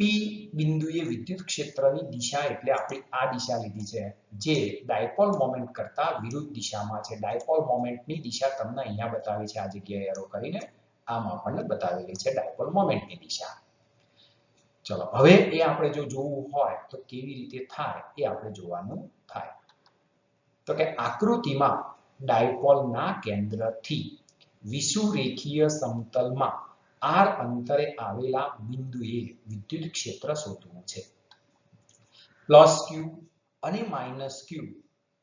S1: બિંદુએ વિદ્યુત ક્ષેત્રની દિશા એટલે આપણી આ દિશા લીધી છે જે ડાયપોલ મોમેન્ટ કરતા વિરુદ્ધ દિશામાં છે ડાયપોલ મોમેન્ટની દિશા તમને અહીંયા બતાવી છે આ જગ્યાએ એરો કરીને આમ આપણને બતાવેલી છે ડાયપોલ મોમેન્ટની દિશા ચલો હવે એ આપણે જો જોવું હોય તો કેવી રીતે થાય એ આપણે જોવાનું થાય તો કે આકૃતિમાં ડાયપોલના કેન્દ્રથી વિષુવરેખીય સમતલમાં r અંતરે આવેલા બિંદુએ વિદ્યુત ક્ષેત્ર શોધવું છે +q અને -q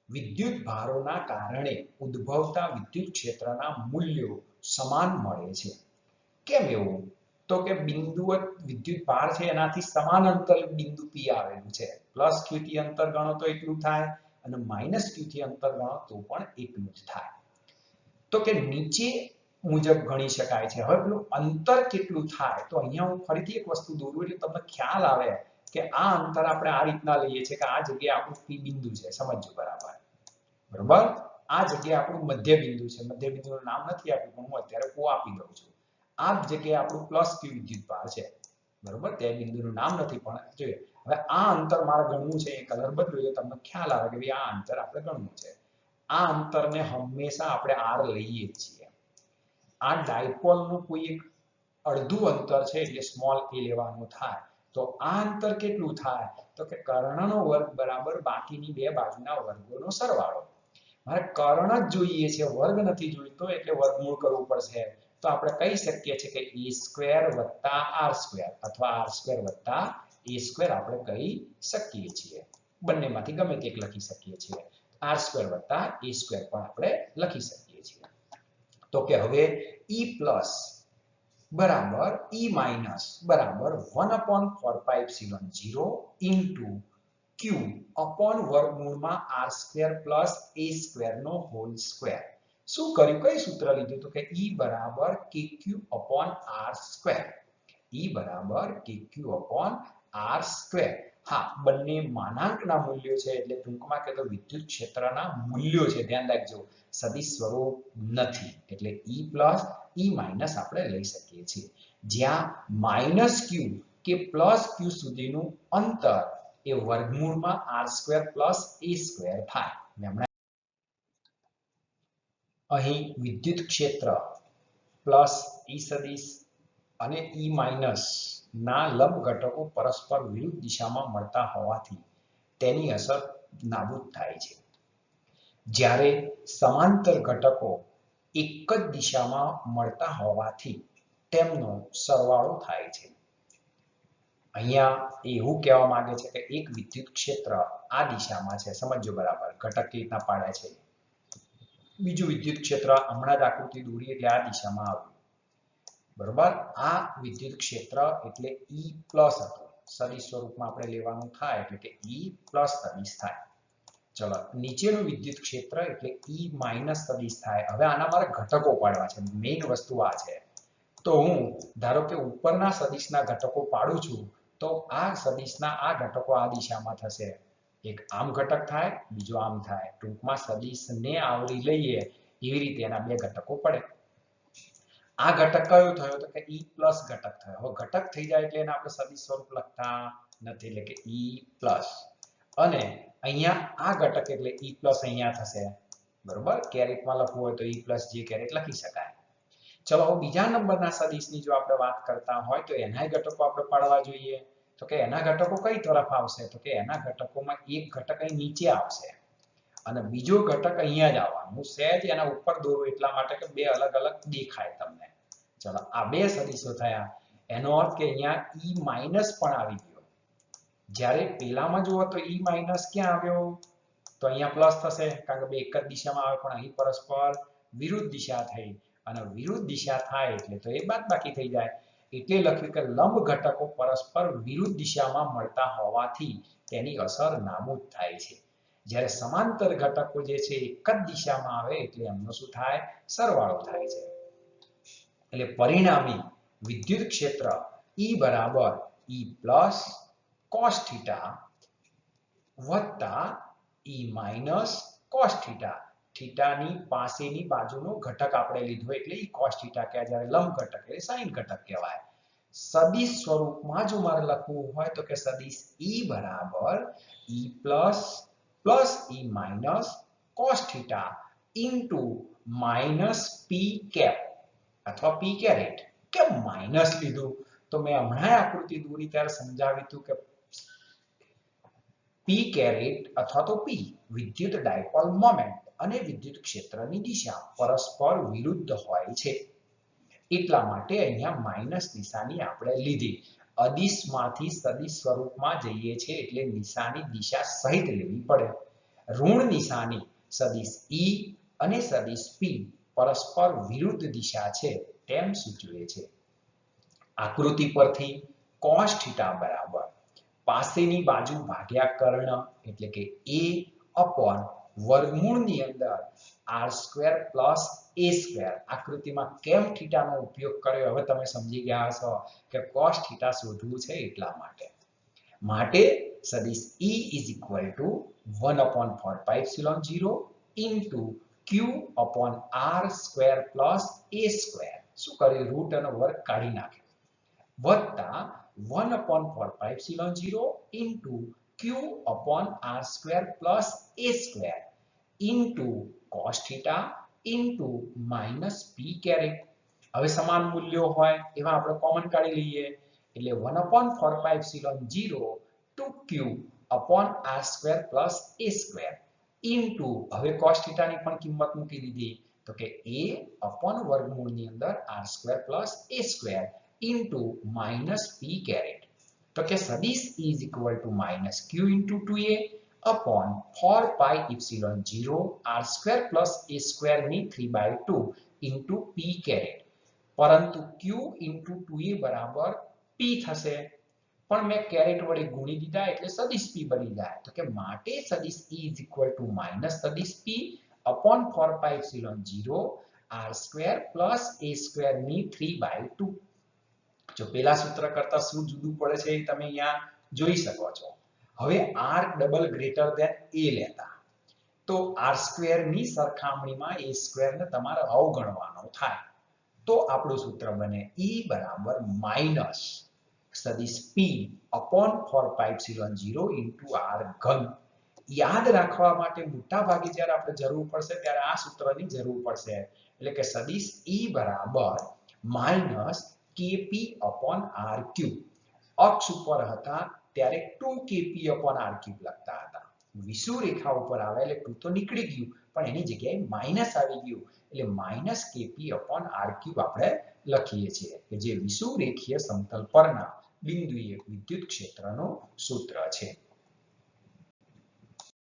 S1: વિદ્યુત ભારોના કારણે ઉદ્ભવતા વિદ્યુત ક્ષેત્રના મૂલ્યો સમાન મળે છે કેમ એવું તો કે બિંદુ વિદ્યુત ભાર છે એનાથી સમાન અંતર બિંદુ P આવેલું છે +q થી અંતર ગણો તો એટલું થાય અને -q થી અંતર ગણો તો પણ એટલું જ થાય તો કે નીચે મુજબ ગણી શકાય છે હવે પેલું અંતર કેટલું થાય તો અહીંયા હું ફરીથી એક વસ્તુ દોરું એટલે તમને ખ્યાલ આવે કે આ અંતર આપણે આ રીતના લઈએ છીએ કે આ જગ્યાએ આપણું P બિંદુ છે સમજજો બરાબર આ જગ્યાએ આપણું મધ્ય બિંદુ છે મધ્ય બિંદુનું નામ નથી આપ્યું પણ હું અત્યારે કો આપી દઉં છું આ જગ્યાએ આપણું +q વિદ્યુતભાર છે બરોબર તે બિંદુનું નામ નથી પણ જોઈએ હવે આ અંતર મારે ગણવું છે એ કલર બદલું એટલે તમને ખ્યાલ આવે કે ભાઈ આ અંતર આપણે ગણવું છે આ અંતરને હંમેશા આપણે r લઈએ છીએ આ ડાયપોલનું કોઈ એક અડધું અંતર છે એટલે સ્મોલ a લેવાનું થાય તો આ અંતર કેટલું થાય તો કે કર્ણનો વર્ગ બરાબર બાકીની બે બાજુના વર્ગોનો સરવાળો મારે કર્ણ જ જોઈએ છે વર્ગ નથી જોઈતો એટલે વર્ગમૂળ કરવું પડશે તો આપણે કહી શકીએ છીએ કે a² + r² અથવા r² + a² આપણે કહી શકીએ છીએ બંનેમાંથી ગમે તે એક લખી શકીએ છીએ r² + a² પણ આપણે લખી શકીએ છીએ તો કે હવે E+ બરાબર E- બરાબર 1/4πε0 * q / વર્ગમૂળમાં r² + a² નો હોલ સ્ક્વેર શું કર્યું, કઈ સૂત્ર લીધું તો કે E બરાબર KQ upon R square. E બરાબર KQ upon R સ્ક્વેર. હા, બંને માનાંકના મૂલ્યો છે એટલે ટૂંકમાં કહેતો વિદ્યુત ક્ષેત્રના મૂલ્યો છે, ધ્યાન રાખજો, સદિશ સ્વરૂપ નથી, એટલે E પ્લસ E માઇનસ આપણે લઈ શકીએ છીએ, જ્યાં માઇનસ Q કે પ્લસ Q સુધીનું અંતર એ વર્ગમૂળમાં R square plus A square થાય. અહીં વિદ્યુત ક્ષેત્ર પ્લસ E સદિશ અને E માઇનસ ના લંબ ઘટકો પરસ્પર વિરુદ્ધ દિશામાં મળતા હોવાથી તેની અસર નાબૂદ થાય છે, જ્યારે સમાંતર ઘટકો એક જ દિશામાં મળતા હોવાથી તેમનો સરવાળો થાય છે. અહીંયા એવું કહેવા માંગે છે કે એક વિદ્યુત ક્ષેત્ર આ દિશામાં છે, સમજો બરાબર, ઘટક કેવી રીતના પાડે છે. બીજું વિદ્યુત ક્ષેત્ર હમણાં જ આકૃતિ દોરી એટલે આ દિશામાં આવ્યું, બરોબર. આ વિદ્યુત ક્ષેત્ર એટલે E પ્લસ હતું, સદિશ સ્વરૂપમાં આપણે લેવાનું થાય એટલે કે E પ્લસ સદિશ થાય. ચલો, નીચેનું વિદ્યુત ક્ષેત્ર એટલે E માઇનસ સદિશ થાય. હવે આના મારે ઘટકો પાડવા છે, મેઇન વસ્તુ આ છે. તો હું ધારો કે ઉપરના સદિશના ઘટકો પાડું છું, તો આ સદિશના આ ઘટકો આ દિશામાં થશે, એક આમ ઘટક થાય, બીજો આમ થાય. ટૂંકમાં સદિશને આવરી લઈએ એવી રીતે એના બે ઘટકો પડે. આ ઘટક કયો થયો તો કે E પ્લસ ઘટક થયો. હવે ઘટક થઈ જાય એટલે એને આપણે સદિશ સ્વરૂપ લખતા નથી, એટલે કે E પ્લસ, અને અહીંયા આ ઘટક એટલે E પ્લસ અહીંયા થશે, બરોબર. કેરેટમાં લખવું હોય તો E પ્લસ જે કેરેટ લખી શકાય. ચલો, હવે બીજા નંબરના સદિશની જો આપણે વાત કરતા હોય તો એના ઘટકો આપણે પાડવા જોઈએ. તો કે એના ઘટકો કઈ તરફ આવશે તો કે એના ઘટકોમાં એક ઘટક અહીં નીચે આવશે અને બીજો ઘટક અહીંયા જ આવવાનો. હું સહેજ એના ઉપર દોરું એટલા માટે કે બે અલગ અલગ દેખાય તમને. ચલો, આ બે સદિશો થયા, એનો અર્થ કે અહીંયા E માઇનસ પણ આવી ગયો. જ્યારે પેલામાં જુઓ તો E માઇનસ ક્યાં આવ્યો તો અહીંયા પ્લસ થશે, કારણ કે બે એક જ દિશામાં આવે, પણ અહીં પરસ્પર વિરુદ્ધ દિશા થઈ, અને વિરુદ્ધ દિશા થાય એટલે તો એ બાદબાકી થઈ જાય. એટલે લખ્યું કે લંબ ઘટકો પરસ્પર વિરુદ્ધ દિશામાં મળતા હોવાથી તેની અસર નાબૂદ થાય છે, જ્યારે સમાંતર ઘટકો જે છે એક જ દિશામાં આવે એટલે એમનો શું થાય, સરવાળો થાય છે. એટલે પરિણામી વિદ્યુત ક્ષેત્ર E બરાબર E પ્લસ cos થીટા વત્તા E માઇનસ cos થીટા. થીટાની પાસેની બાજુનો ઘટક આપણે લીધો એટલે E cos થીટા કહેવાય, જ્યારે લંબ ઘટક એટલે sin ઘટક કહેવાય. સદિશ સ્વરૂપમાં જો મારે લખવું હોય તો કે સદિશ E બરાબર E plus plus E minus cos theta into minus P cap અથવા P કેરેટ. કેમ માઇનસ લીધું તો મેં હમણાં આકૃતિ દોરી ત્યારે સમજાવ્યું હતું કે P કેરેટ અથવા તો P વિદ્યુત ડાયપોલ મોમેન્ટ અને વિદ્યુત ક્ષેત્રની દિશા પરસ્પર વિરુદ્ધ હોય છે, એટલા માટે અહીંયા માઇનસ નિશાની આપણે લીધી. અદિશમાંથી સદિશ સ્વરૂપમાં જઈએ છીએ એટલે નિશાની દિશા સહિત લેવી પડે. ઋણ નિશાની સદિશ E અને સદિશ P પરસ્પર વિરુદ્ધ દિશા છે તેમ સૂચવે છે. આકૃતિ પરથી cos થીટા બરાબર પાસેની બાજુ ભાગ્યા કર્ણ એટલે કે A upon વર્ગમૂળની અંદર R square plus A square. આકૃતિમાં કેમ થીટાનો ઉપયોગ કર્યો હવે તમે સમજી ગયા હશો કે cos થીટા શોધવું છે એટલા માટે સદિશ E is equal to 1 upon 4 pi epsilon 0 into Q upon R square plus A square. શું કર્યું, રૂટ અને વર્ગ કાઢી નાખ્યો, વત્તા 1 upon 4 pi epsilon 0 into Q upon R square plus A square into cos theta into minus P caret. હવે સમાન મૂલ્યો હોય એવા આપણે કોમન કાઢી લઈએ એટલે 1 upon 4 pi epsilon 0 to Q upon R square plus A square into હવે cos theta ની પણ કિંમત મૂકી દીધી તો કે A upon વર્ગમૂળની અંદર R square plus A square into minus P caret. તો કે સદિશ E is equal to minus Q into 2A upon 4 pi epsilon 0 R square plus A square ની 3/2 into P caret. પરંતુ Q into 2A બરાબર P થશે, પણ મેં caret વડે ગુણી દીધા એટલે સદિશ P બની જાય. તો કે માટે સદિશ E is equal to minus સદિશ P upon 4πε0 r² plus a² ની 3/2. જો પેલા સૂત્ર કરતા શું જુદું પડે છે એ તમે અહીંયા જોઈ શકો છો. હવે r double greater than a લેતા તો r² ની સરખામણીમાં a² ને તમારે અવગણવાનો થાય. તો આપણું સૂત્ર બને E બરાબર માઇનસ સદિશ p upon 4πε0 into r ઘન. યાદ રાખવા માટે મોટા ભાગે જ્યારે આપણે જરૂર પડશે ત્યારે આ સૂત્રની જરૂર પડશે. એટલે કે સદિશ E બરાબર માઇનસ kp upon r3. અક્ષ ઉપર હતા ત્યારે 2kp upon r3 લખતા હતા. વિષુવ રેખા ઉપર આવે એટલે 2 તો નીકળી ગયું પણ એની જગ્યાએ માઇનસ આવી ગયું એટલે માઇનસ kp upon r3 આપણે લખીએ છીએ કે જે વિષુવ રેખીય સમતલ પરના બિંદુએ વિદ્યુત ક્ષેત્રનું સૂત્ર છે.